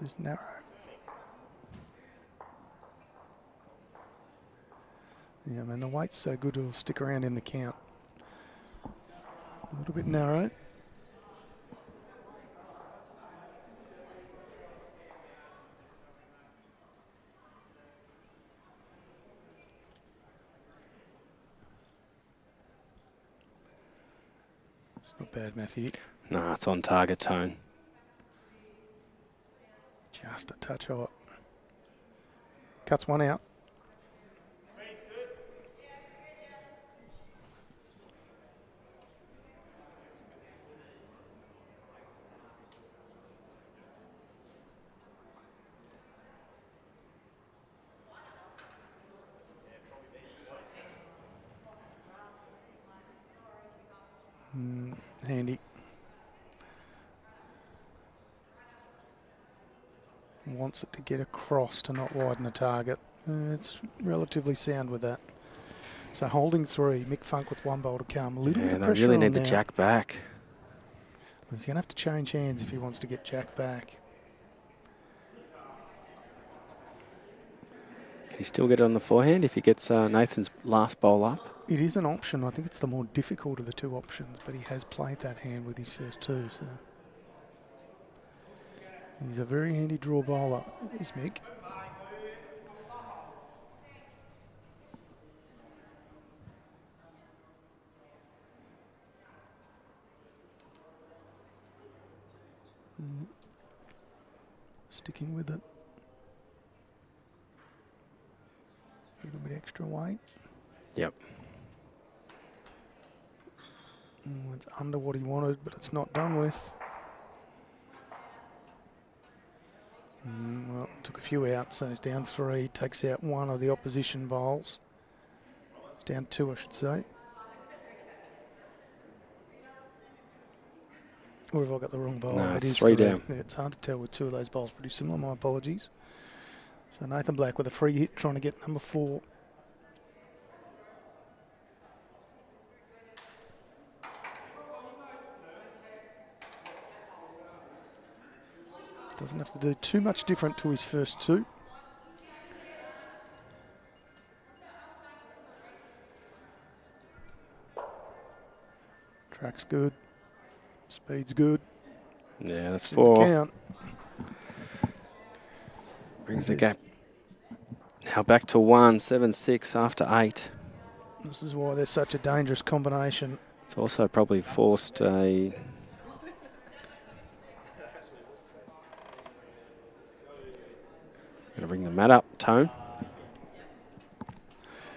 Just narrow. Yeah, I mean the weight's so good it'll stick around in the count. A little bit narrow. It's not bad, Matthew. No, it's on target, Tone. Just a touch hot. Cuts one out. Handy. Wants it to get across to not widen the target. It's relatively sound with that. So holding three, Mick Funk with one bowl to come. A little bit of Yeah, pressure they really on need the now. jack back. He's going to have to change hands if he wants to get jack back. Can he still get it on the forehand if he gets Nathan's last bowl up? It is an option. I think it's the more difficult of the two options, but he has played that hand with his first two. So he's a very handy draw bowler, is Mick. Sticking with it. A little bit extra weight. Yep. It's under what he wanted, but it's not done with. Well, took a few out, so he's down 3. Takes out one of the opposition bowls. It's down 2, I should say. Or have I got the wrong bowl? No, It it's is 3 down. Yeah, it's hard to tell with two of those bowls pretty similar. My apologies. So Nathan Black with a free hit, trying to get number 4. Doesn't have to do too much different to his first two. Track's good. Speed's good. Yeah, that's It's in the 4. count. Brings the gap now back to 1, 7-6 after 8. This is why they're such a dangerous combination. It's also probably forced a... Going to bring the mat up, Tone.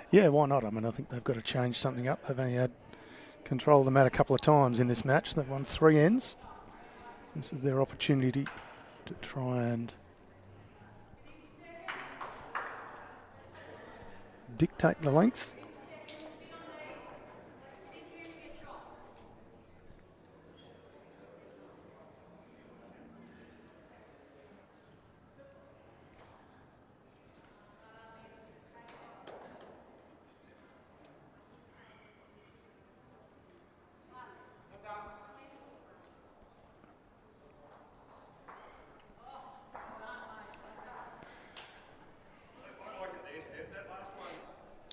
Yeah, why not? I mean, I think they've got to change something up. They've only had control of the mat a couple of times in this match. They've won 3 ends. This is their opportunity to try and dictate the length.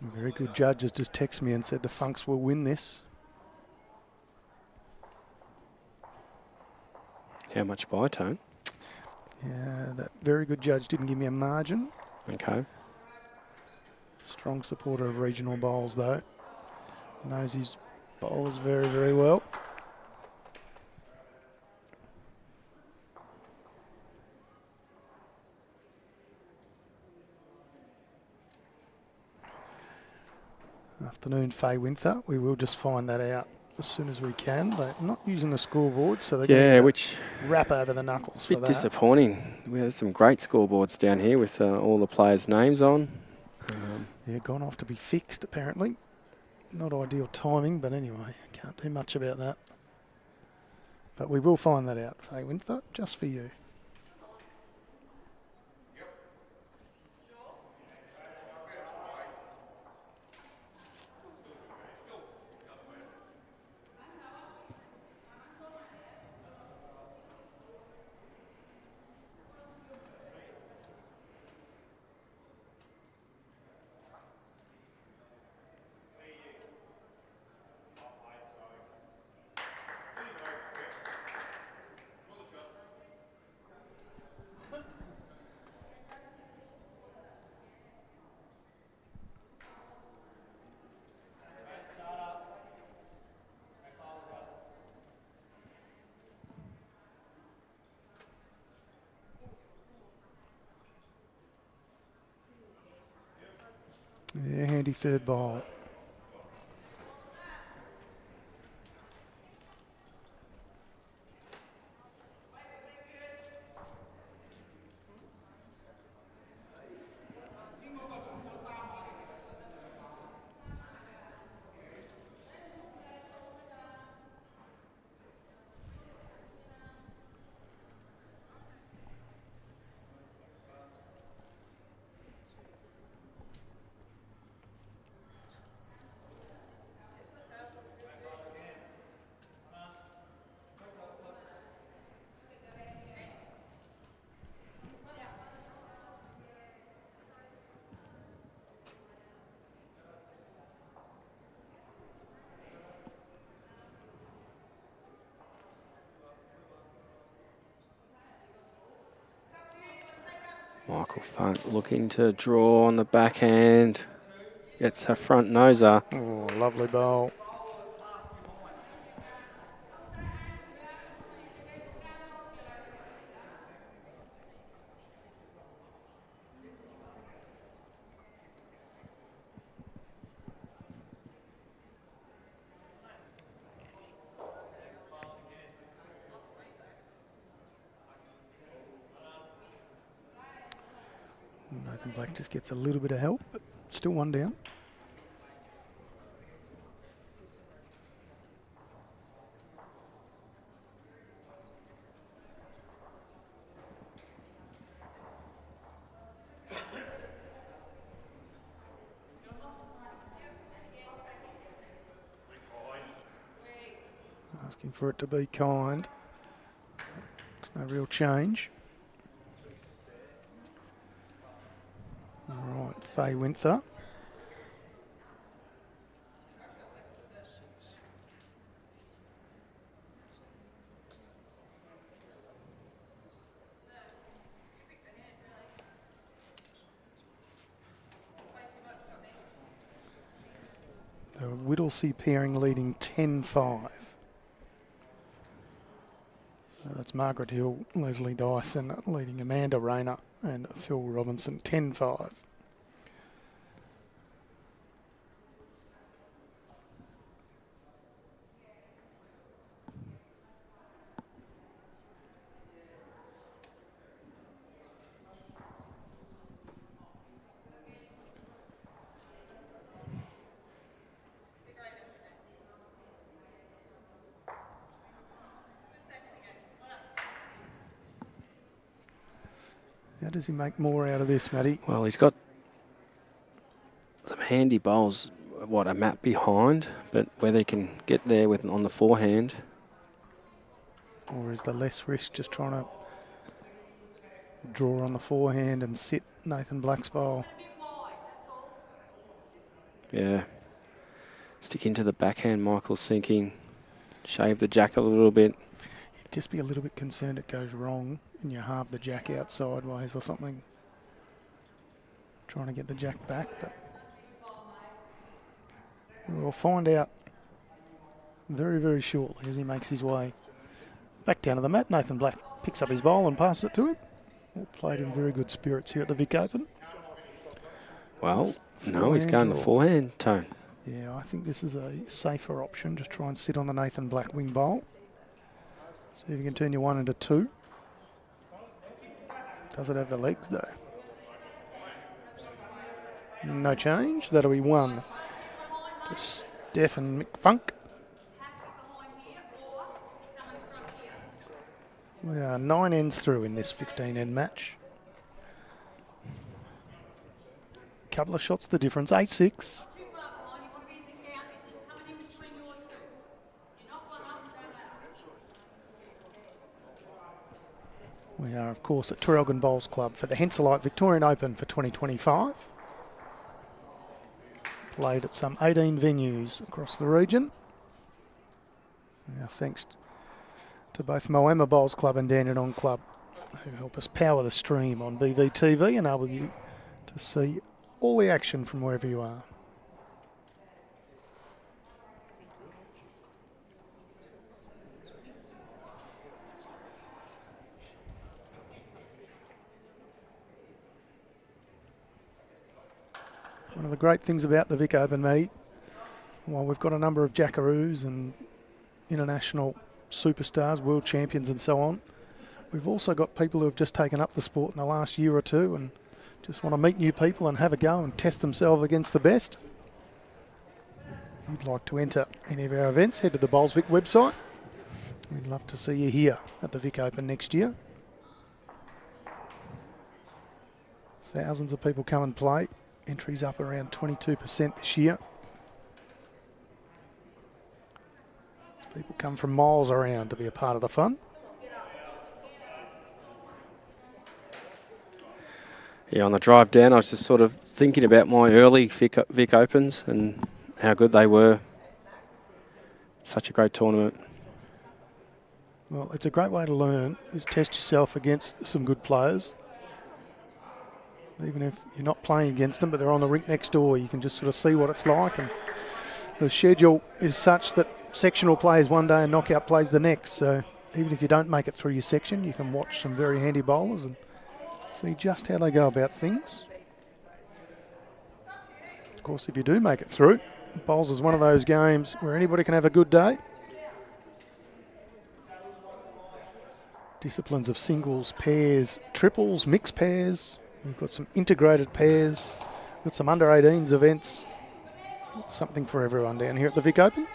A very good judge has just texted me and said the Funks will win this. How much by, Tone? Yeah, that very good judge didn't give me a margin. Okay. Strong supporter of regional bowls, though. Knows his bowlers very, very well. Afternoon, Faye Winther. We will just find that out as soon as we can. They're not using the scoreboard, so they're going to which wrap over the knuckles for bit that. disappointing. We had some great scoreboards down here with all the players' names on. Yeah, gone off to be fixed, apparently. Not ideal timing, but anyway, can't do much about that. But we will find that out, Faye Winther, just for you. Yeah, handy third ball. Michael Funk looking to draw on the backhand. Gets a front noser. Oh, lovely bowl. Nathan Black just gets a little bit of help, but still one down. Asking for it to be kind. There's no real change. All right, Faye Winther. The Whittlesea pairing leading 10-5. So that's Margaret Hill, Leslie Dyson leading Amanda Rayner and Phil Robinson 10-5. How does he make more out of this, Matty? Well, he's got some handy bowls, a map behind, but whether he can get there with on the forehand. Or is the less risk just trying to draw on the forehand and sit Nathan Black's bowl? Yeah. Stick into the backhand, Michael's thinking. Shave the jack a little bit. Just be a little bit concerned it goes wrong and you halve the jack out sideways or something. Trying to get the jack back, but we'll find out very, very shortly as he makes his way back down to the mat. Nathan Black picks up his bowl and passes it to him. All played in very good spirits here at the Vic Open. Well, no, he's going the forehand, Tone. Yeah, I think this is a safer option. Just try and sit on the Nathan Black wing bowl. See if you can turn your 1 into 2. Does it have the legs though? No change. That'll be 1 to Stefan McFunk. We are 9 ends through in this 15-end match. Couple of shots the difference. 8-6. We are, of course, at Traralgon Bowls Club for the Henselite Victorian Open for 2025. Played at some 18 venues across the region. Now, thanks to both Moama Bowls Club and Dandenong Club, who help us power the stream on BVTV and enable you to see all the action from wherever you are. One of the great things about the Vic Open, Matty, while we've got a number of jackaroos and international superstars, world champions and so on, we've also got people who have just taken up the sport in the last year or two and just want to meet new people and have a go and test themselves against the best. If you'd like to enter any of our events, head to the Bowls Vic website. We'd love to see you here at the Vic Open next year. Thousands of people come and play. Entries up around 22% this year. As people come from miles around to be a part of the fun. Yeah, on the drive down, I was just sort of thinking about my early Vic Opens and how good they were. Such a great tournament. Well, it's a great way to learn, is test yourself against some good players. Even if you're not playing against them, but they're on the rink next door, you can just sort of see what it's like. And the schedule is such that sectional plays one day and knockout plays the next. So even if you don't make it through your section, you can watch some very handy bowlers and see just how they go about things. Of course, if you do make it through, bowls is one of those games where anybody can have a good day. Disciplines of singles, pairs, triples, mixed pairs. We've got some integrated pairs. We've got some under-18s events. Something for everyone down here at the Vic Open.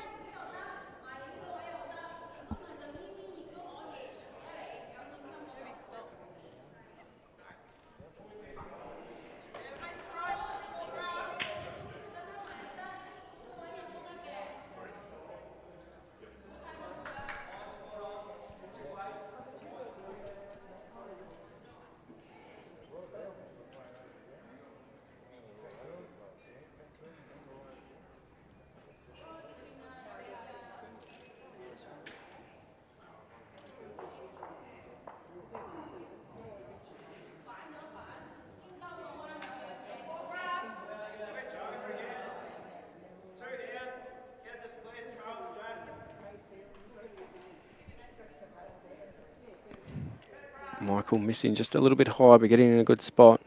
Michael missing just a little bit high, but getting in a good spot.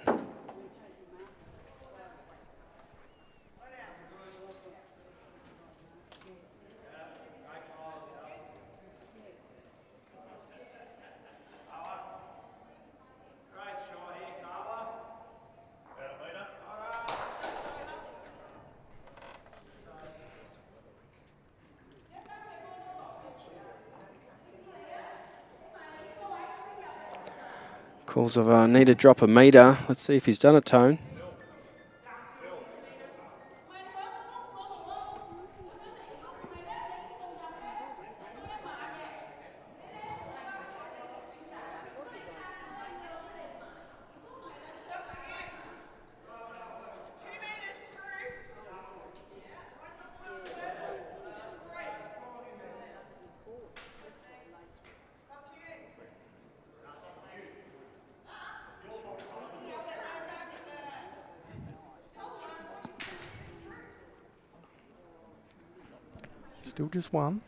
Calls of need to drop a metre. Let's see if he's done it, Tone. Still just one.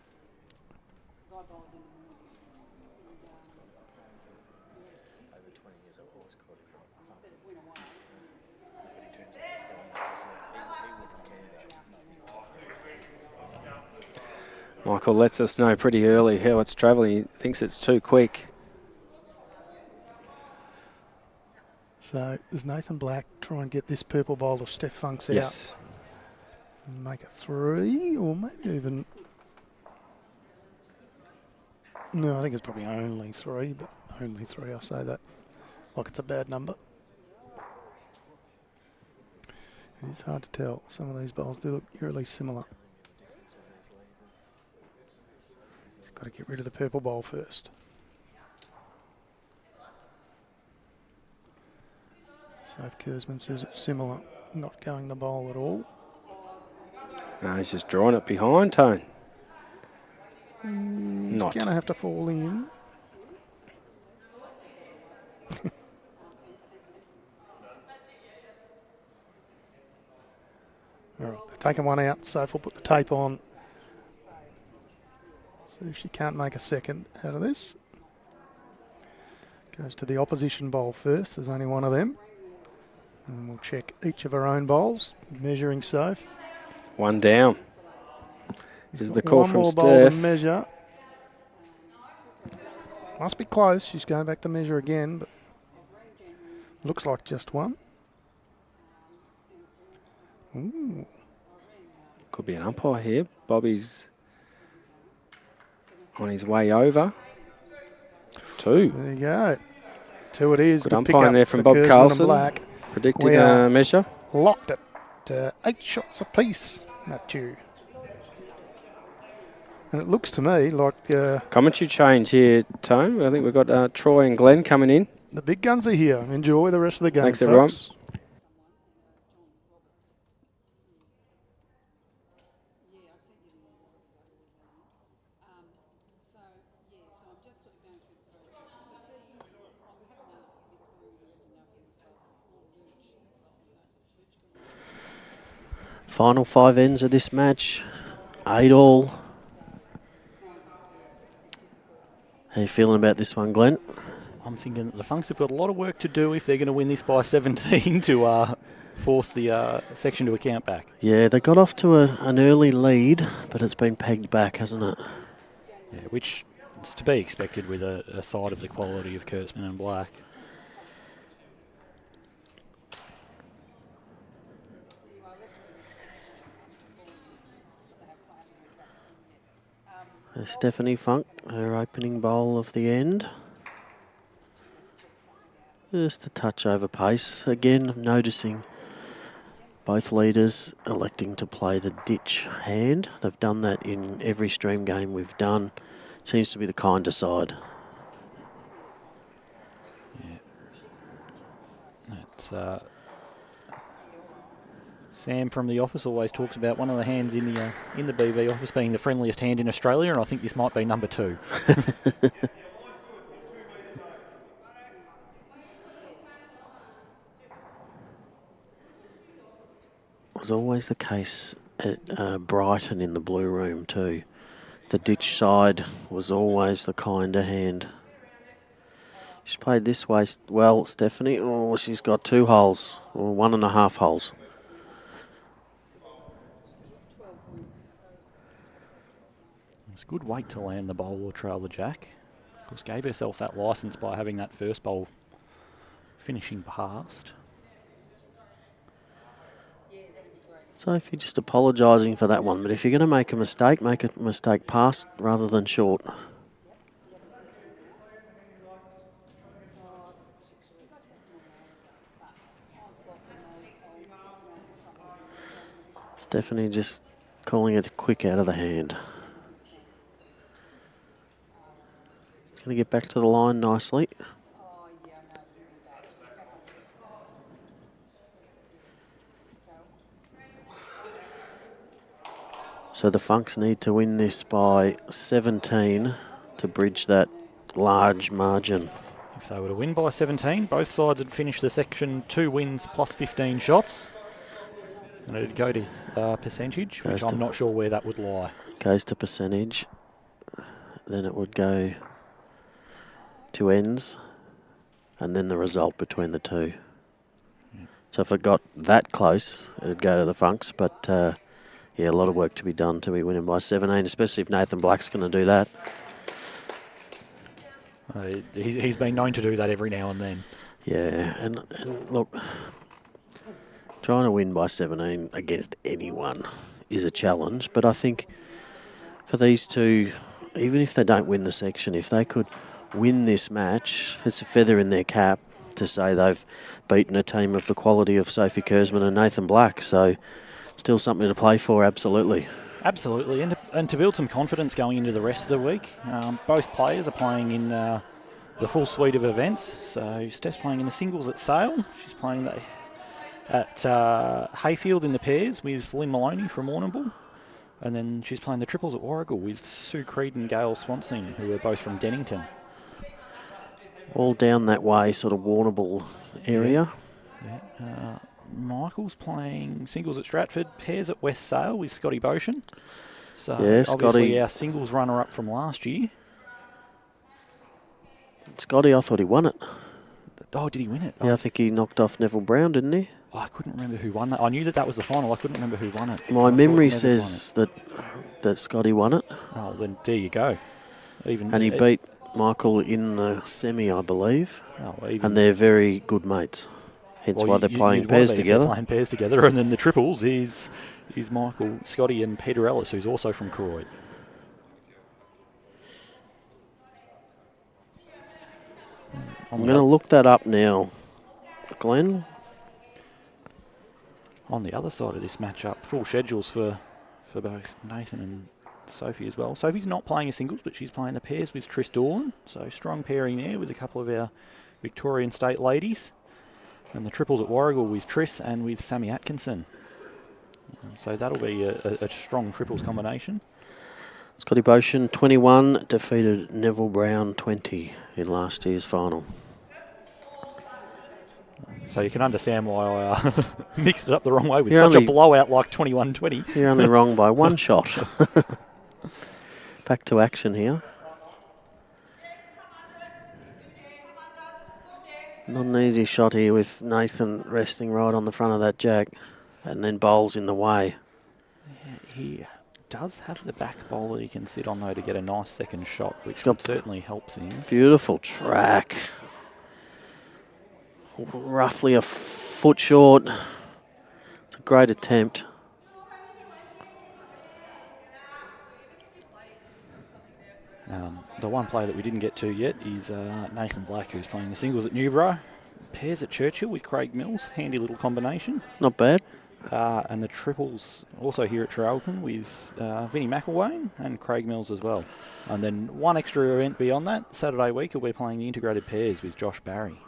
Michael lets us know pretty early how it's travelling. He thinks it's too quick. So does Nathan Black try and get this purple bowl of Steph Funks out? Yes. And make it 3, or maybe even... No, I think it's probably only 3, but only 3, I say that like it's a bad number. It is hard to tell. Some of these bowls do look eerily similar. He's got to get rid of the purple bowl first. So if KURZMAN says it's similar, not going the bowl at all. No, he's just drawing it behind, Tone. It's Not. going to have to fall in. All right, they're taking one out. Soph will put the tape on. See if she can't make a second out of this. Goes to the opposition bowl first. There's only one of them. And we'll check each of her own bowls. Measuring Soph. One down. Is the call one from more bowl to Steph. measure. Must be close. She's going back to measure again, but looks like just one. Ooh. Could be an umpire here. Bobby's on his way over. 2. There you go. 2 it is. Good Good umpiring pick-up there from for Bob KURZMAN Carlson. and Black. Predicted We are measure. locked it. 8 shots apiece, Matthew. And it looks to me like Commentary change here, Tone. I think we've got Troy and Glenn coming in. the big guns are here. Enjoy the rest of the game, Thanks, everyone. folks. Final 5 ends of this match, 8 all. How you feeling about this one, Glenn? I'm thinking that the Funks have got a lot of work to do if they're going to win this by 17 to force the section to a count back. Yeah, they got off to an early lead, but it's been pegged back, hasn't it? Yeah, which is to be expected with a side of the quality of KURZMAN and Black. Stephanie Funk, her opening bowl of the end. Just a touch over pace. Again, I'm noticing both leaders electing to play the ditch hand. They've done that in every stream game we've done. Seems to be the kinder side. Yeah. That's Sam from the office always talks about one of the hands in the BV office being the friendliest hand in Australia, and I think this might be number 2. Was always the case at Brighton in the blue room too. The ditch side was always the kinder hand. She's played this way well, Stephanie. Oh, she's got 2 holes, or 1.5 holes. It's a good weight to land the bowl or trail the jack. Of course, gave herself that licence by having that first bowl finishing past. Sophie just apologising for that one, but if you're going to make a mistake past rather than short. Stephanie just calling it quick out of the hand. It's going to get back to the line nicely. So the Funks need to win this by 17 to bridge that large margin. If they were to win by 17, both sides would finish the section 2 wins plus 15 shots. And it'd go to percentage, which I'm not sure where that would lie. Goes to percentage. Then it would go to ends. And then the result between the two. Yeah. So if it got that close, it'd go to the Funks. But yeah, a lot of work to be done to be winning by 17, especially if Nathan Black's going to do that. He's been known to do that every now and then. Yeah, and look, trying to win by 17 against anyone is a challenge. But I think for these two, even if they don't win the section, if they could win this match, it's a feather in their cap to say they've beaten a team of the quality of Sophie KURZMAN and Nathan Black. So still something to play for, absolutely. Absolutely, and to build some confidence going into the rest of the week. Both players are playing in the full suite of events. So Steph's playing in the singles at Sale. She's playing at Hayfield in the pairs with Lynn Maloney from Warrnambool. And then she's playing the triples at Warragul with Sue Creed and Gail Swanson, who are both from Dennington. All down that way, sort of Warrnambool area. Yeah. Michael's playing singles at Stratford, pairs at West Sale with Scotty Boshin. So yeah, obviously Scotty, our singles runner-up from last year. Scotty, I thought he won it. Oh, did he win it? Yeah, I think he knocked off Neville Brown, didn't he? Oh, I couldn't remember who won that. I knew that was the final. I couldn't remember who won it. My memory says that Scotty won it. Oh, then there you go. And he beat Michael in the semi, I believe. Oh, and they're very good mates. Hence why they're playing pairs together. Playing pairs together, and then the triples is Michael, Scotty, and Peter Ellis, who's also from Croydon. I'm going to look that up now, Glenn. On the other side of this matchup, full schedules for both Nathan and Sophie as well. Sophie's not playing a singles, but she's playing the pairs with Trish Dorlan. So strong pairing there with a couple of our Victorian State ladies. And the triples at Warragul with Triss and with Sammy Atkinson. So that'll be a strong triples combination. Scotty Boshin, 21, defeated Neville Brown, 20 in last year's final. So you can understand why I mixed it up the wrong way with You're such only- a blowout like 21-20. You're only wrong by one shot. Back to action here. Not an easy shot here with Nathan resting right on the front of that jack and then bowls in the way. He does have the back bowler he can sit on, though, to get a nice second shot, which got would certainly help things. Beautiful track. Roughly a foot short. It's a great attempt. The one player that we didn't get to yet is Nathan Black, who's playing the singles at Newborough. Pairs at Churchill with Craig Mills. Handy little combination. Not bad. And the triples also here at Traralgon with Vinnie McElwain and Craig Mills as well. And then one extra event beyond that, Saturday week, we'll be playing the integrated pairs with Josh Barry.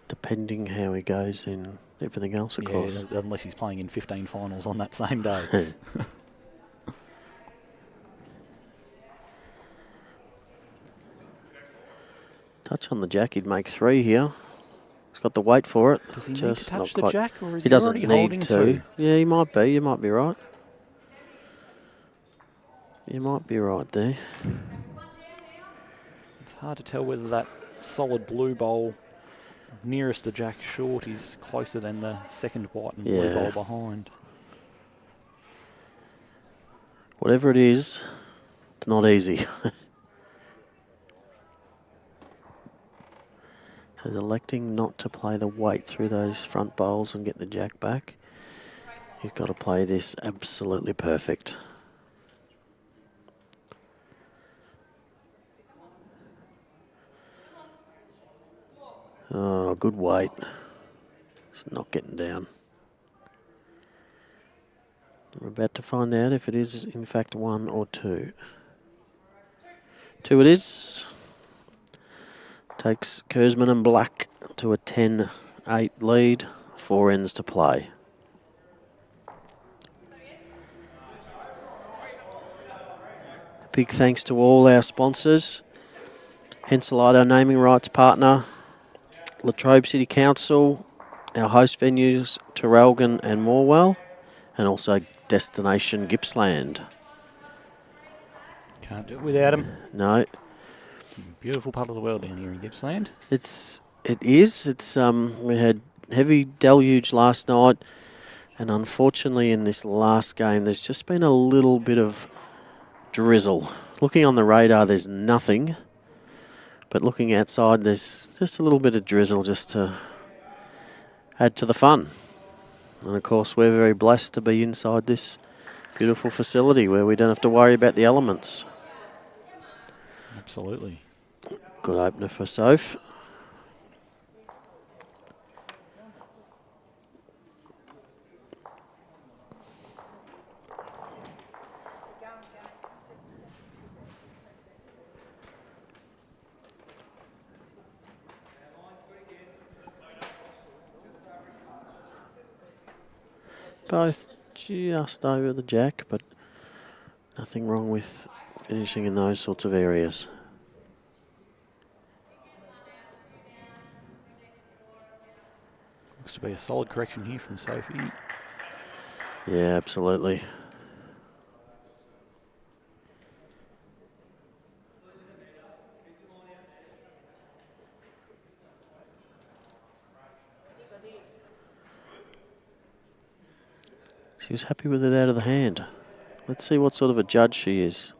Depending how he goes in everything else, of course. Unless he's playing in 15 finals on that same day. Touch on the jack, he'd make 3 here. He's got the weight for it. Does he need Just to touch not the quite. jack, or is He he doesn't already need holding to. 2? Yeah, he might be. You might be right. You might be right there. It's hard to tell whether that solid blue bowl nearest the jack short is closer than the second white and blue bowl behind. Whatever it is, it's not easy. So he's electing not to play the weight through those front bowls and get the jack back. He's got to play this absolutely perfect. Oh, good weight. It's not getting down. We're about to find out if it is in fact 1 or 2. 2 it is. Takes Kurzman and Black to a 10-8 lead. 4 ends to play. Big thanks to all our sponsors. Henselado Naming Rights Partner, Latrobe City Council, our host venues, Traralgon and Morwell, and also Destination Gippsland. Can't do it without him. No. Beautiful part of the world down here in Gippsland. It is. It's we had heavy deluge last night, and unfortunately in this last game there's just been a little bit of drizzle. Looking on the radar there's nothing, but looking outside there's just a little bit of drizzle just to add to the fun. And of course we're very blessed to be inside this beautiful facility where we don't have to worry about the elements. Absolutely. Good opener for Soph. Both just over the jack, but nothing wrong with finishing in those sorts of areas. Looks to be a solid correction here from Sophie. Yeah, absolutely. She was happy with it out of the hand. Let's see what sort of a judge she is.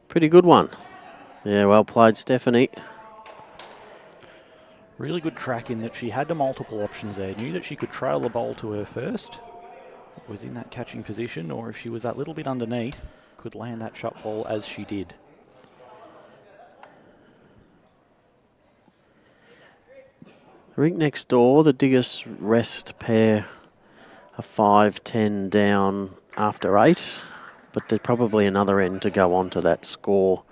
Pretty good one. Yeah, well played, Stephanie. Really good track in that she had the multiple options there. Knew that she could trail the bowl to her first. Was in that catching position, or if she was that little bit underneath, could land that shot ball as she did. Rink next door, the Diggers rest pair a 5-10 down after 8, but there's probably another end to go on to that score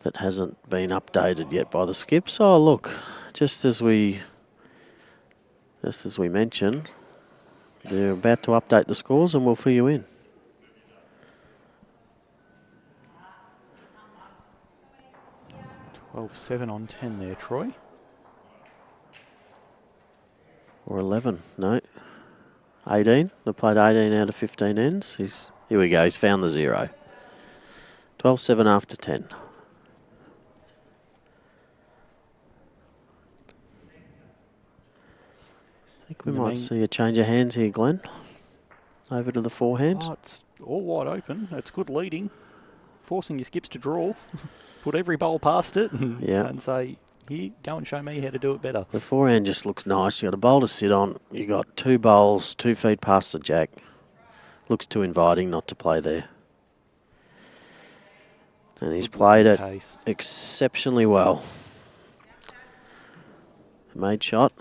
that hasn't been updated yet by the skips. Oh look, just as we mentioned, they're about to update the scores and we'll fill you in. Well, 7 on 10 there, Troy. Or 11, no. 18. They played 18 out of 15 ends. Here we go, he's found the 0. 12-7 after 10. I think we might see a change of hands here, Glenn. Over to the forehand. Oh, it's all wide open. It's good leading. Forcing your skips to draw. Put every bowl past it and say, here, go and show me how to do it better. The forehand just looks nice. You got a bowl to sit on. You got 2 bowls, 2 feet past the jack. Looks too inviting not to play there. And he's played it exceptionally well. Made shot.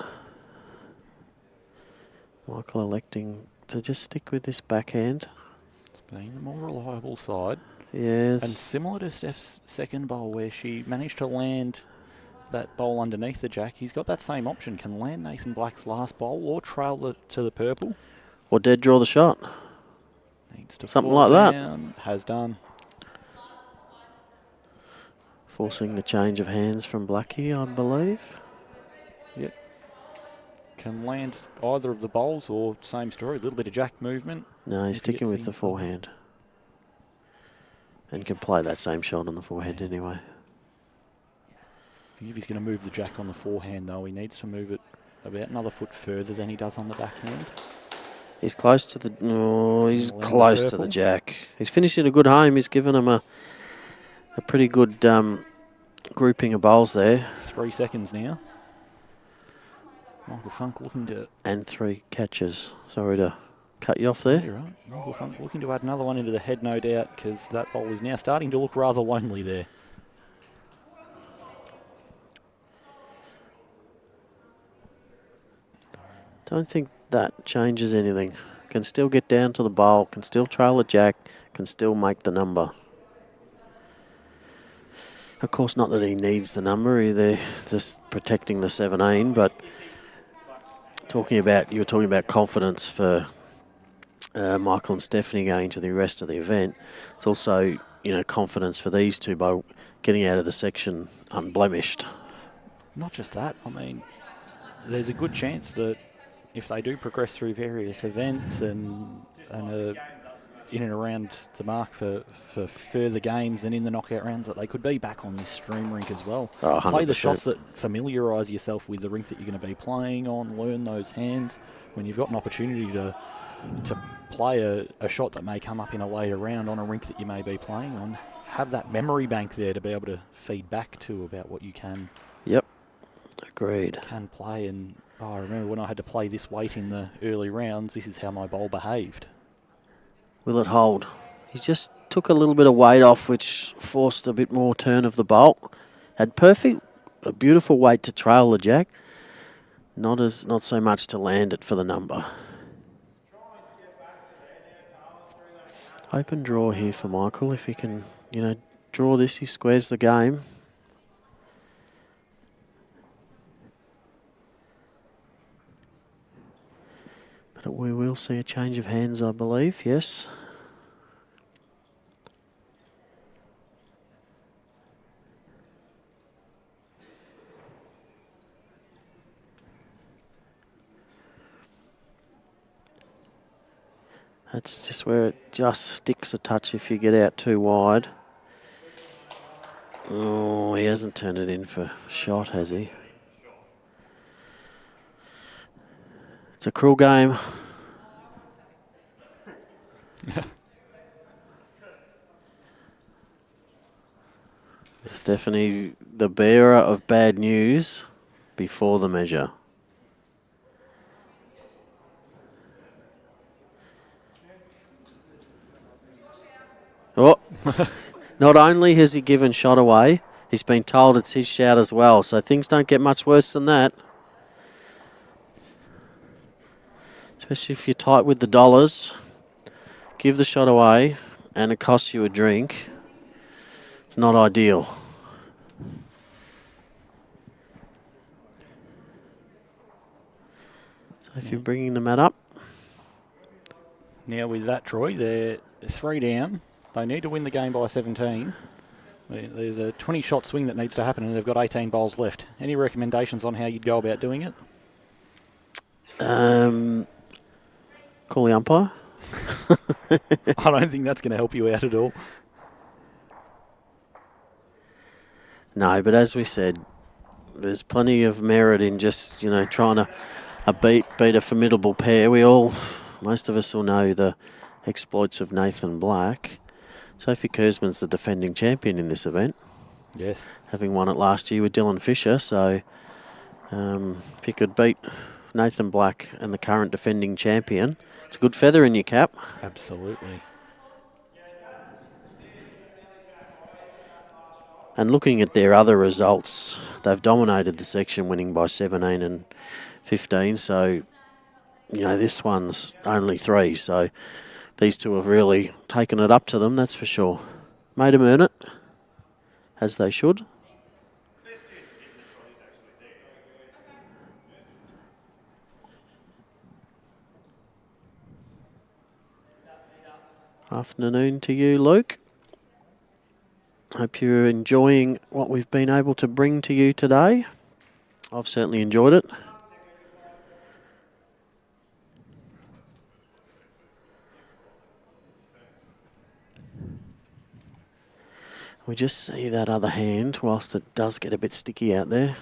Michael electing to just stick with this backhand. It's been the more reliable side. Yes. And similar to Steph's second bowl where she managed to land that bowl underneath the jack, he's got that same option. Can land Nathan Black's last bowl or trail it to the purple. Or dead draw the shot. Needs to something like that. Has done. Forcing the change of hands from Blackie, I believe. Yep. Can land either of the bowls or same story, a little bit of jack movement. No, he's sticking with the forehand. And can play that same shot on the forehand anyway. I think if he's going to move the jack on the forehand, though, he needs to move it about another foot further than he does on the backhand. He's close to the... Oh, he's close to the jack. He's finishing a good home. He's given him a pretty good grouping of bowls there. 3 seconds now. Michael Funke looking to... And 3 catches. Sorry to cut you off there. You're right. Michael Funke looking to add another one into the head, no doubt, because that bowl is now starting to look rather lonely there. Don't think that changes anything. Can still get down to the bowl, can still trail the jack, can still make the number. Of course, not that he needs the number, they're just protecting the 17, but you were talking about confidence for Michael and Stephanie going into the rest of the event. It's also, confidence for these two by getting out of the section unblemished. Not just that, I mean, there's a good chance that if they do progress through various events and in and around the mark for further games and in the knockout rounds, that they could be back on this stream rink as well. Oh, play the shots that familiarise yourself with the rink that you're going to be playing on, learn those hands. When you've got an opportunity to play a shot that may come up in a later round on a rink that you may be playing on, have that memory bank there to be able to feed back to about what you can. Yep, agreed. Can play. And I remember when I had to play this weight in the early rounds, this is how my bowl behaved. Will it hold? He just took a little bit of weight off, which forced a bit more turn of the bolt. Had a beautiful weight to trail the jack. Not so much to land it for the number. Open draw here for Michael. If he can, draw this, he squares the game. But we will see a change of hands, I believe, yes. That's just where it just sticks a touch if you get out too wide. Oh, he hasn't turned it in for shot, has he? It's a cruel game. Stephanie's the bearer of bad news before the measure. Oh, not only has he given shot away, he's been told it's his shout as well, so things don't get much worse than that. Especially if you're tight with the dollars, give the shot away and it costs you a drink. It's not ideal. So if you're bringing the mat up. Now with that, Troy, they're 3 down. They need to win the game by 17. There's a 20-shot swing that needs to happen and they've got 18 bowls left. Any recommendations on how you'd go about doing it? Call the umpire. I don't think that's going to help you out at all. No, but as we said, there's plenty of merit in just, trying to beat a formidable pair. Most of us will know the exploits of Nathan Black. Sophie KURZMAN's the defending champion in this event. Yes. Having won it last year with Dylan Fisher. So if you could beat Nathan Black and the current defending champion, it's a good feather in your cap. Absolutely. And looking at their other results, they've dominated the section, winning by 17 and 15. So, this one's only 3. So these two have really taken it up to them, that's for sure. Made them earn it, as they should. Afternoon to you, Luke. Hope you're enjoying what we've been able to bring to you today. I've certainly enjoyed it. We just see that other hand, whilst it does get a bit sticky out there.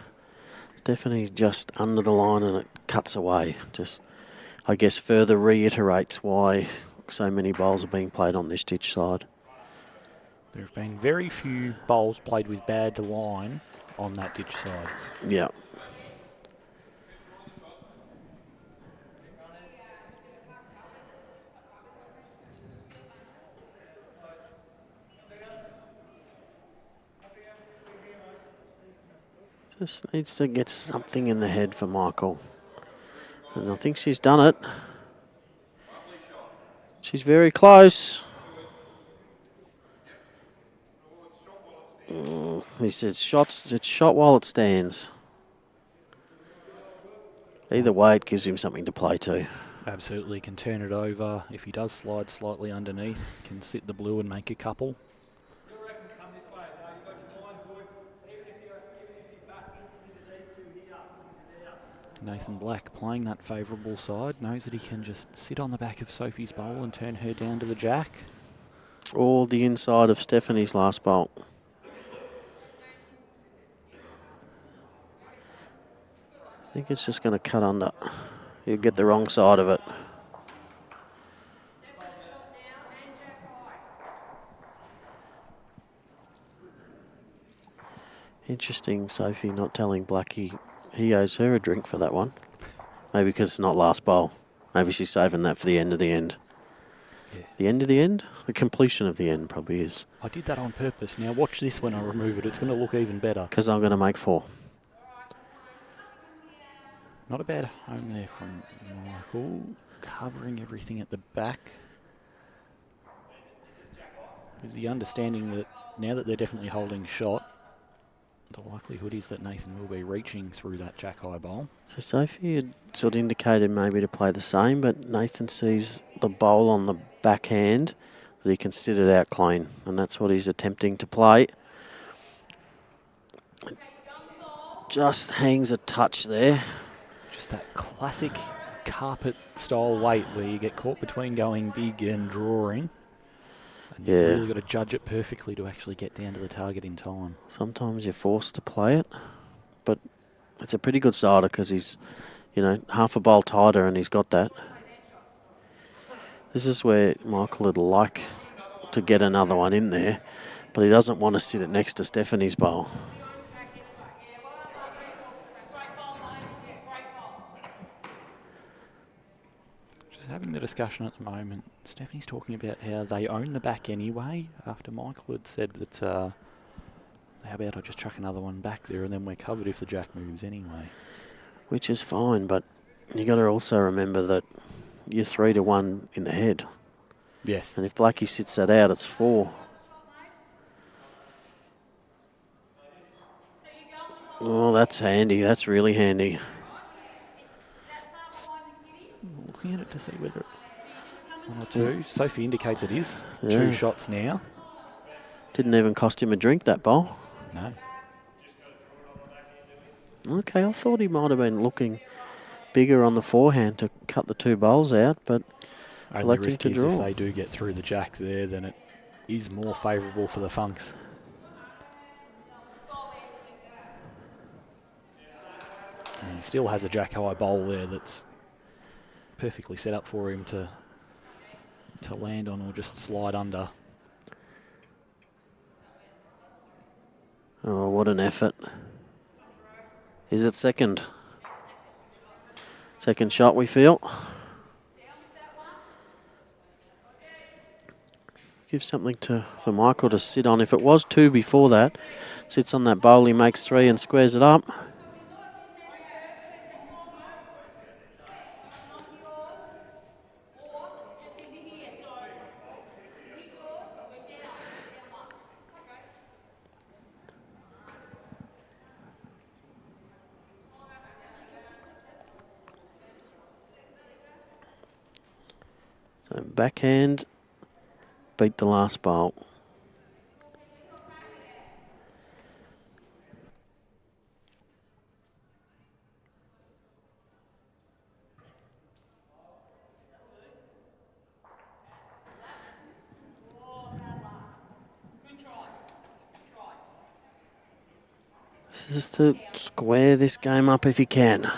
It's definitely just under the line and it cuts away. Just, I guess, further reiterates why so many bowls are being played on this ditch side. There have been very few bowls played with bad line on that ditch side. Yeah. Just needs to get something in the head for Michael. And I think she's done it. She's very close. He said it's shot while it stands. Either way, it gives him something to play to. Absolutely, can turn it over. If he does slide slightly underneath, can sit the blue and make a couple. Nathan Black playing that favourable side, knows that he can just sit on the back of Sophie's bowl and turn her down to the jack. Or the inside of Stephanie's last bowl. I think it's just going to cut under. You'll get the wrong side of it. Interesting, Sophie not telling Blackie he owes her a drink for that one. Maybe because it's not last bowl. Maybe she's saving that for the end of the end. Yeah. The end of the end? The completion of the end probably is. I did that on purpose. Now watch this when I remove it. It's going to look even better. Because I'm going to make 4. Not a bad home there from Michael. Covering everything at the back. With the understanding that now that they're definitely holding shot, the likelihood is that Nathan will be reaching through that jack-high bowl. So Sophie had sort of indicated maybe to play the same, but Nathan sees the bowl on the backhand that he can sit it out clean, and that's what he's attempting to play. Just hangs a touch there. Just that classic carpet-style weight where you get caught between going big and drawing. And you've really got to judge it perfectly to actually get down to the target in time. Sometimes you're forced to play it, but it's a pretty good sider because he's, half a bowl tighter and he's got that. This is where Michael would like to get another one in there, but he doesn't want to sit it next to Stephanie's bowl. Having the discussion at the moment, Stephanie's talking about how they own the back anyway, after Michael had said that, how about I just chuck another one back there and then we're covered if the jack moves anyway. Which is fine, but you got to also remember that you're 3-1 in the head. Yes. And if Blackie sits that out, it's 4. Oh, that's handy. That's really handy. Looking at it to see whether it's 1 or 2. Sophie indicates it is 2 shots now. Didn't even cost him a drink, that bowl. No. Okay, I thought he might have been looking bigger on the forehand to cut the 2 bowls out, but Only electing risk to is if draw. they do get through the jack there, then it is more favourable for the Funks. And he still has a jack high bowl there that's perfectly set up for him to land on or just slide under. Oh, what an effort. Is it second? Second shot, we feel. Give something for Michael to sit on. If it was 2 before that, sits on that bowl, he makes 3 and squares it up. So backhand, beat the last bowl. This is to square this game up if he can.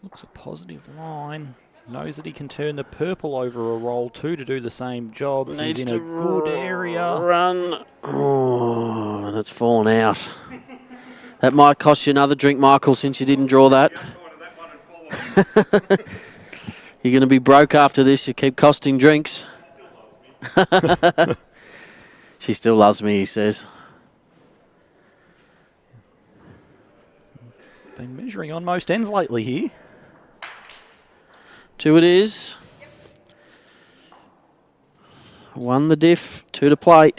Looks a positive line. Knows that he can turn the purple over a roll too to do the same job. Needs He's in to a good area. Run. Oh, and it's fallen out. That might cost you another drink, Michael, since you didn't draw that. You're going to be broke after this. You keep costing drinks. She still loves me, he says. Been measuring on most ends lately here. 2 it is. 1 the diff, 2 to play.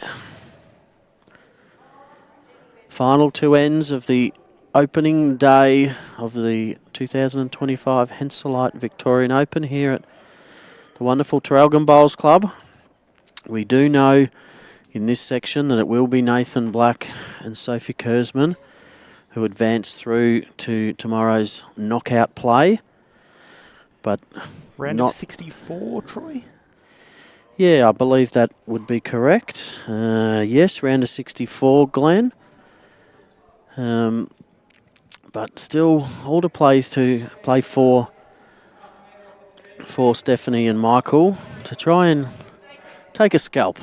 Final 2 ends of the opening day of the 2025 Henselite Victorian Open here at the wonderful Traralgon Bowls Club. We do know in this section that it will be Nathan Black and Sophie KURZMAN who advance through to tomorrow's knockout play. But round of 64, Troy? Yeah, I believe that would be correct. Yes, round of 64, Glenn. But still, all to play for Stephanie and Michael to try and take a scalp.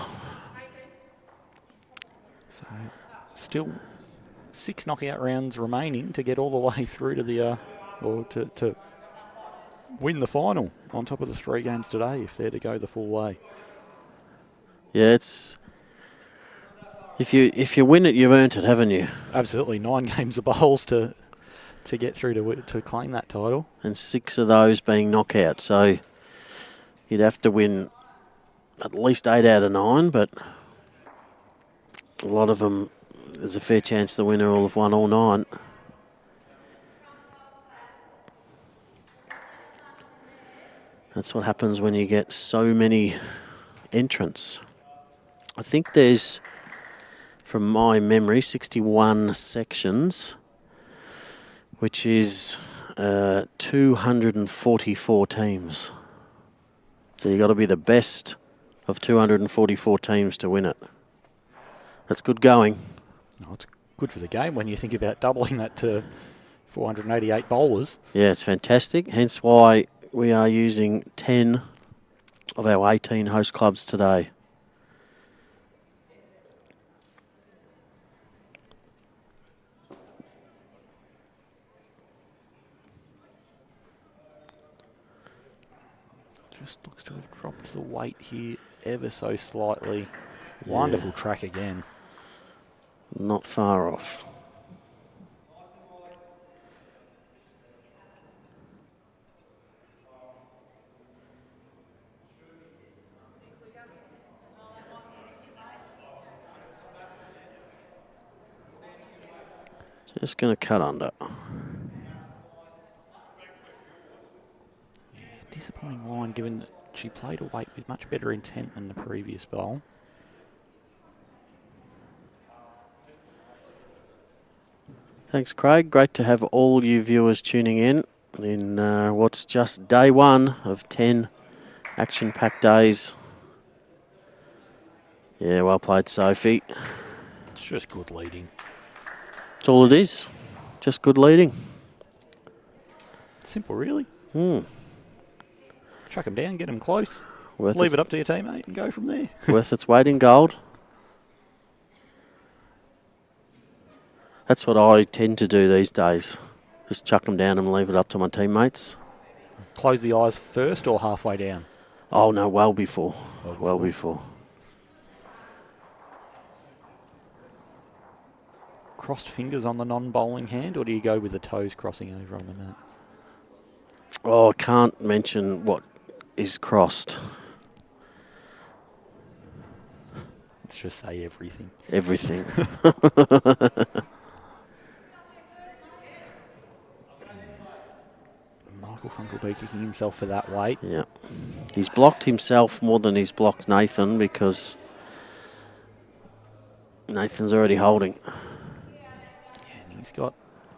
So, still 6 knockout rounds remaining to get all the way through to the or to win the final on top of the 3 games today if they're to go the full way. Yeah, it's if you win it, you've earned it, haven't you? Absolutely, 9 games of bowls to get through to claim that title, and 6 of those being knockouts. So you'd have to win at least 8 out of 9, but a lot of them, there's a fair chance the winner will have won all 9. That's what happens when you get so many entrants. I think there's, from my memory, 61 sections, which is 244 teams. So you've got to be the best of 244 teams to win it. That's good going. Oh, it's good for the game when you think about doubling that to 488 bowlers. Yeah, it's fantastic. Hence why we are using 10 of our 18 host clubs today. Just looks to have dropped the weight here ever so slightly. Wonderful track again. Not far off. Just going to cut under. Disappointing line given that she played a weight with much better intent than the previous bowl. Thanks, Craig. Great to have all you viewers tuning in in what's just day one of 10 action-packed days. Yeah, well played, Sophie. It's just good leading. That's all it is. Just good leading. Simple, really. Chuck them down, get them close. Leave it up to your teammate and go from there. Worth its weight in gold. That's what I tend to do these days. Just chuck them down and leave it up to my teammates. Close the eyes first or halfway down? Oh, no, well before. Well before. Crossed fingers on the non-bowling hand, or do you go with the toes crossing over on the mat? Oh, I can't mention what is crossed. Let's just say everything. Everything. Michael Funke will be kicking himself for that weight. Yeah. He's blocked himself more than he's blocked Nathan because Nathan's already holding. Yeah, and he's got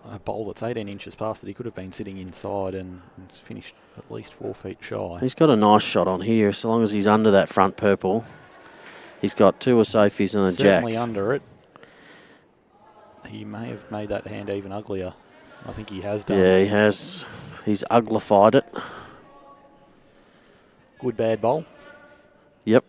a bowl that's 18 inches past it. He could have been sitting inside and it's finished at least 4 feet shy. He's got a nice shot on here, so long as he's under that front purple. He's got 2 of Sophie's and a jack. Certainly under it. He may have made that hand even uglier. I think he has done. Yeah, he has. He's uglified it. Good bad bowl. Yep.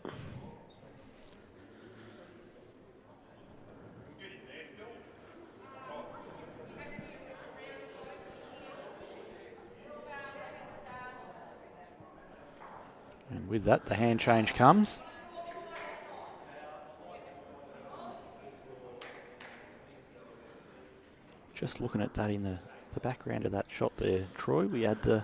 And with that, the hand change comes. Just looking at that in the background of that shot there, Troy, we had the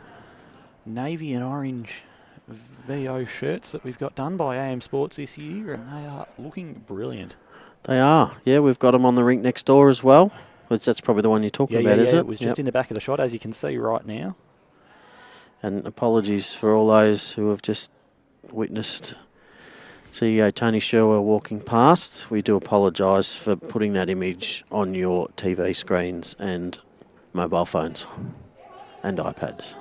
navy and orange VO shirts that we've got done by AM Sports this year, and they are looking brilliant. They are. Yeah, we've got them on the rink next door as well. That's probably the one you're talking about, is it? It was just in the back of the shot, as you can see right now. And apologies for all those who have just witnessed CEO Tony Sherwell walking past. We do apologise for putting that image on your TV screens and mobile phones and iPads.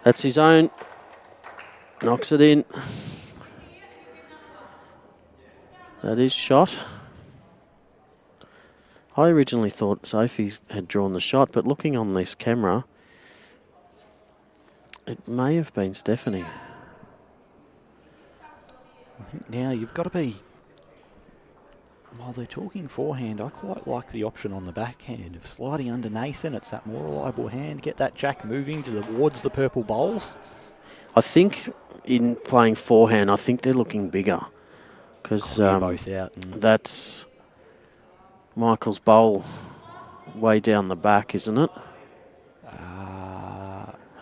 That's his own. Knocks it in. That is shot. I originally thought Sophie had drawn the shot, but looking on this camera, it may have been Stephanie. I think now you've got to be, while they're talking forehand, I quite like the option on the backhand of sliding under Nathan. It's that more reliable hand. Get that jack moving towards the purple bowls. I think in playing forehand, I think they're looking bigger. Because both out. That's Michael's bowl way down the back, isn't it?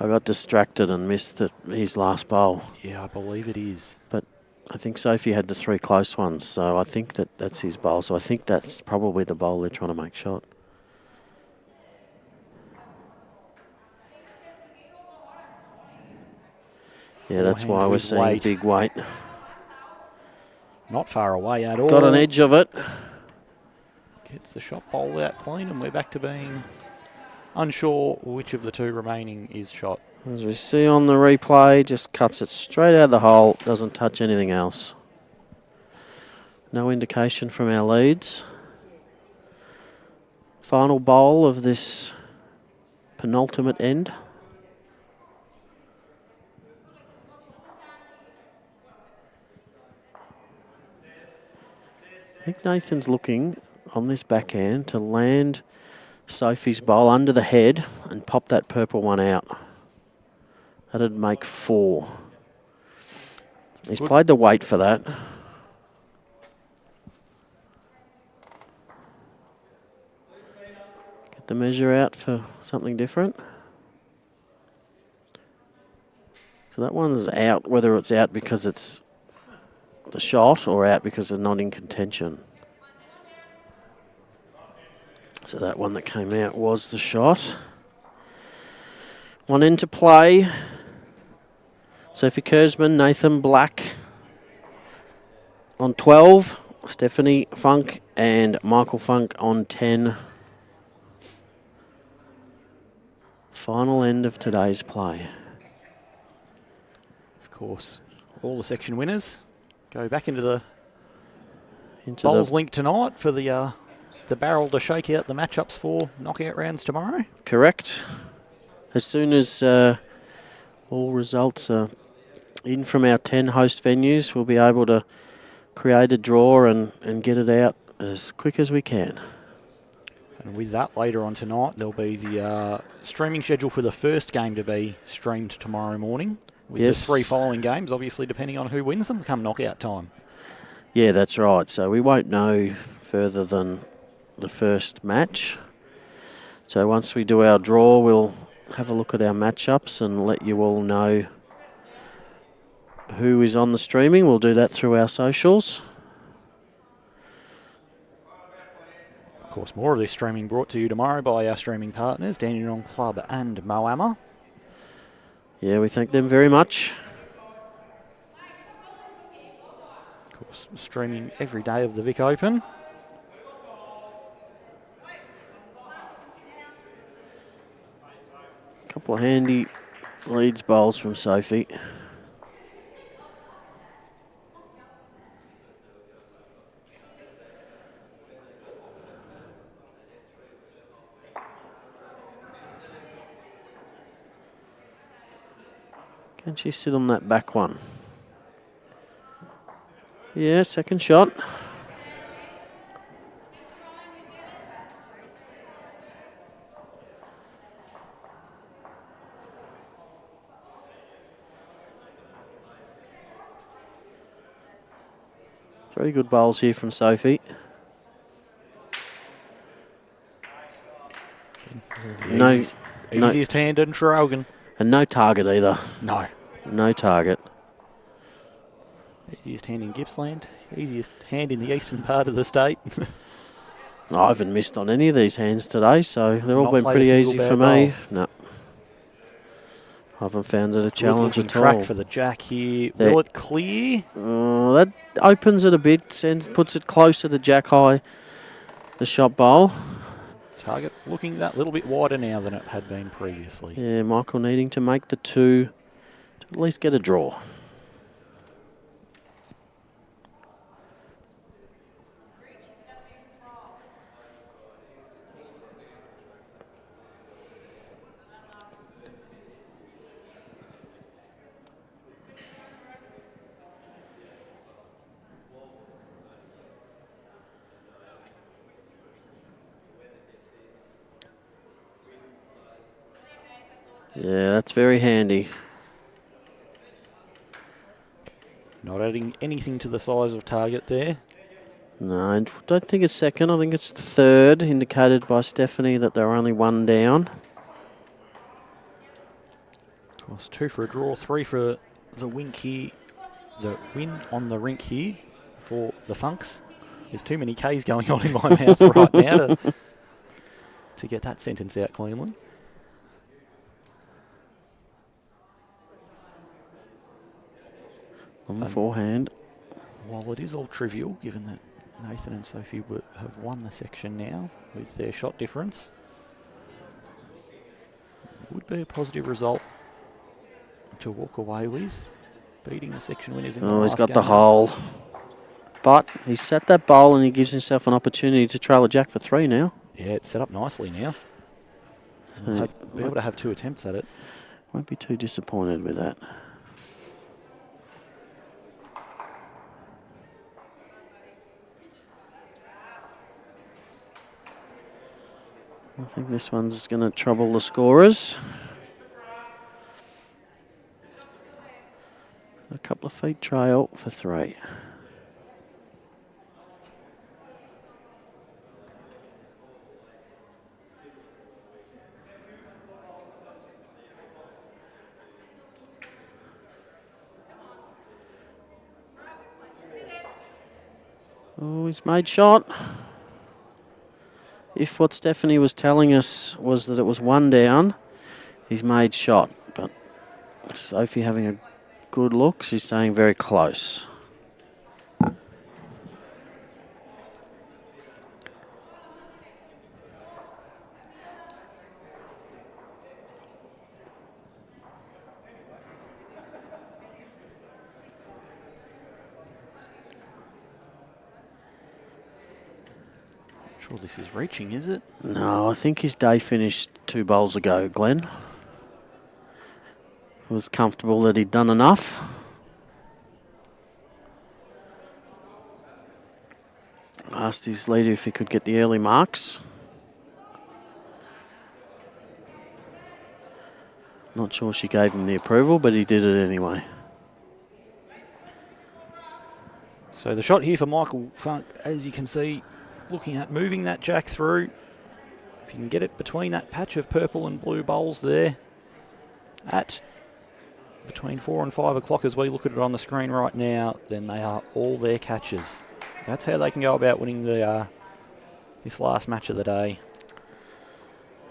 I got distracted and missed his last bowl. Yeah, I believe it is. But I think Sophie had the 3 close ones, so I think that's his bowl. So I think that's probably the bowl they're trying to make shot. Yeah, that's why we're seeing big weight. Not far away at all. Got an edge of it. Gets the shot bowl out clean, and we're back to being unsure which of the 2 remaining is shot. As we see on the replay, just cuts it straight out of the hole, doesn't touch anything else. No indication from our leads. Final bowl of this penultimate end. I think Nathan's looking on this backhand to land Sophie's bowl under the head and pop that purple one out. That'd make 4. He's played the weight for that. Get the measure out for something different. So that one's out, whether it's out because it's the shot or out because it's not in contention. So that one that came out was the shot. One into play. Sophie KURZMAN, Nathan Black on 12. Stephanie Funke and Michael Funke on 10. final end of today's play. Of course, all the section winners go back into the bowls link tonight for the barrel to shake out the matchups for knockout rounds tomorrow. Correct. As soon as all results are in from our 10 host venues, we'll be able to create a draw and get it out as quick as we can. And with that, later on tonight, there'll be the streaming schedule for the first game to be streamed tomorrow morning, with the 3 following games, obviously depending on who wins them, come knockout time. Yeah, that's right. So we won't know further than the first match. So once we do our draw, we'll have a look at our matchups and let you all know who is on the streaming. We'll do that through our socials. Of course, more of this streaming brought to you tomorrow by our streaming partners, Dandenong Club and Moama. Yeah, we thank them very much. Of course, streaming every day of the Vic Open. Couple of handy leads bowls from Sophie. Can she sit on that back one? Yeah, second shot. Three good bowls here from Sophie. Easiest hand in Traralgon. And no target either. No. No target. Easiest hand in Gippsland. Easiest hand in the eastern part of the state. I haven't missed on any of these hands today, so they've all Not been played pretty a single easy bad for me. bowl. No. I haven't found it a challenge at track all. for the jack here. There. Will it clear? That opens it a bit, puts it closer to jack high, the shot bowl. Target looking that little bit wider now than it had been previously. Yeah, Michael needing to make the 2 to at least get a draw. Yeah, that's very handy. Not adding anything to the size of target there. No, I don't think it's second. I think it's third, indicated by Stephanie that they're only 1 down. Of course, 2 for a draw, 3 for the wink here. The win on the rink here for the Funks. There's too many Ks going on in my mouth right now to get that sentence out cleanly. On the forehand. While it is all trivial, given that Nathan and Sophie have won the section now with their shot difference, it would be a positive result to walk away with, beating the section winners in the last He's got game. the hole. But he's set that bowl and he gives himself an opportunity to trail a jack for 3 now. Yeah, it's set up nicely now. Be able to have 2 attempts at it. Won't be too disappointed with that. I think this one's going to trouble the scorers. A couple of feet trail for 3. Oh, he's made shot. If what Stephanie was telling us was that it was 1 down, he's made shot. But Sophie having a good look, she's saying very close. Sure this is reaching, is it? No, I think his day finished 2 bowls ago, Glenn. Was comfortable that he'd done enough. Asked his leader if he could get the early marks. Not sure she gave him the approval, but he did it anyway. So the shot here for Michael Funk, as you can see, looking at moving that jack through. If you can get it between that patch of purple and blue bowls there at between 4 and 5 o'clock as we look at it on the screen right now, then they are all their catches. That's how they can go about winning the this last match of the day.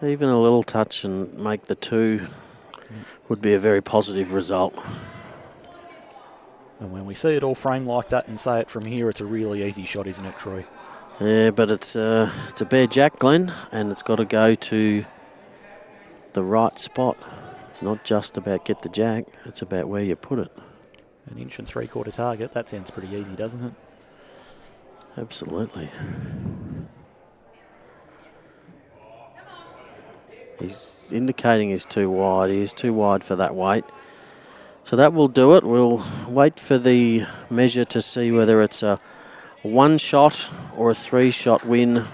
Even a little touch and make the 2 would be a very positive result. And when we see it all framed like that and say it from here, it's a really easy shot, isn't it, Troy? Yeah, but it's a bare jack, Glenn, and it's got to go to the right spot. It's not just about get the jack, it's about where you put it. 1 inch and 3/4 target, that sounds pretty easy, doesn't it? Absolutely. He's indicating he's too wide. He is too wide for that weight. So that will do it. We'll wait for the measure to see whether it's a 1-shot or a 3-shot win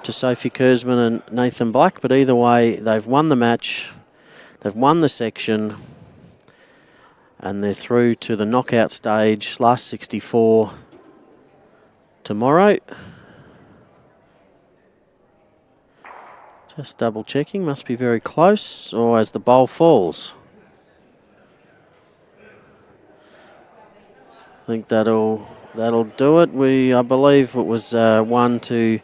to Sophie Kurzman and Nathan Black. But either way, they've won the match. They've won the section. And they're through to the knockout stage, last 64 tomorrow. Just double checking, must be very close, or as the bowl falls. I think that'll do it. I believe it was 1 to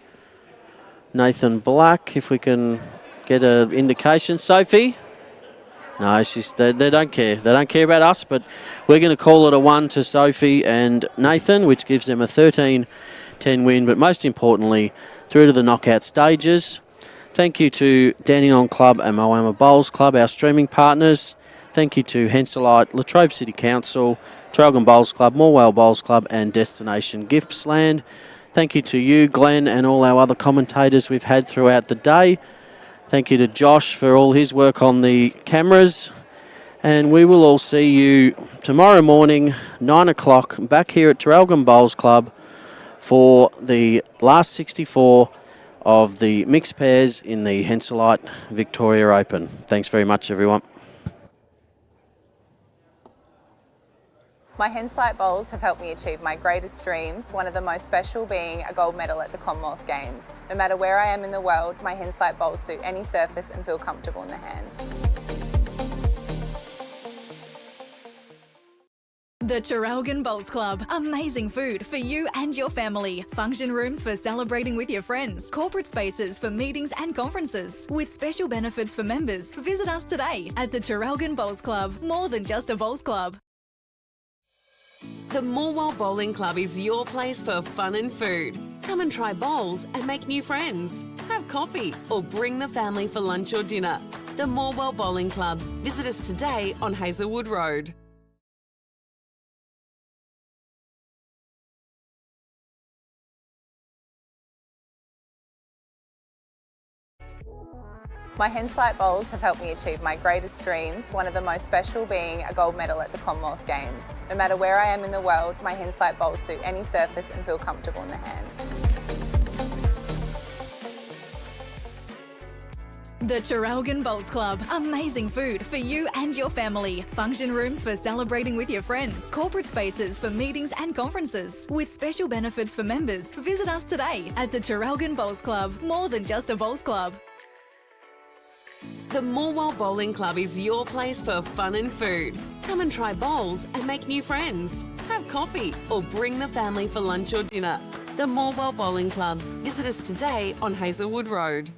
Nathan Black. If we can get an indication, Sophie. No, they don't care. They don't care about us, but we're going to call it a 1 to Sophie and Nathan, which gives them a 13-10 win. But most importantly, through to the knockout stages. Thank you to Dandenong Club and Moama Bowls Club, our streaming partners. Thank you to Henselite, Latrobe City Council, Traralgon Bowls Club, Morwell Bowls Club and Destination Giftsland. Thank you to you, Glenn, and all our other commentators we've had throughout the day. Thank you to Josh for all his work on the cameras. And we will all see you tomorrow morning, 9 o'clock, back here at Traralgon Bowls Club for the last 64 of the mixed pairs in the Henselite Victoria Open. Thanks very much, everyone. My Henselite bowls have helped me achieve my greatest dreams, one of the most special being a gold medal at the Commonwealth Games. No matter where I am in the world, my Henselite bowls suit any surface and feel comfortable in the hand. The Traralgon Bowls Club. Amazing food for you and your family. Function rooms for celebrating with your friends. Corporate spaces for meetings and conferences. With special benefits for members, visit us today at the Traralgon Bowls Club. More than just a bowls club. The Morwell Bowling Club is your place for fun and food. Come and try bowls and make new friends. Have coffee or bring the family for lunch or dinner. The Morwell Bowling Club. Visit us today on Hazelwood Road. My Henselite bowls have helped me achieve my greatest dreams, one of the most special being a gold medal at the Commonwealth Games. No matter where I am in the world, my Henselite bowls suit any surface and feel comfortable in the hand. The Traralgon Bowls Club. Amazing food for you and your family. Function rooms for celebrating with your friends. Corporate spaces for meetings and conferences. With special benefits for members, visit us today at the Traralgon Bowls Club. More than just a bowls club. The Morwell Bowling Club is your place for fun and food. Come and try bowls and make new friends. Have coffee or bring the family for lunch or dinner. The Morwell Bowling Club. Visit us today on Hazelwood Road.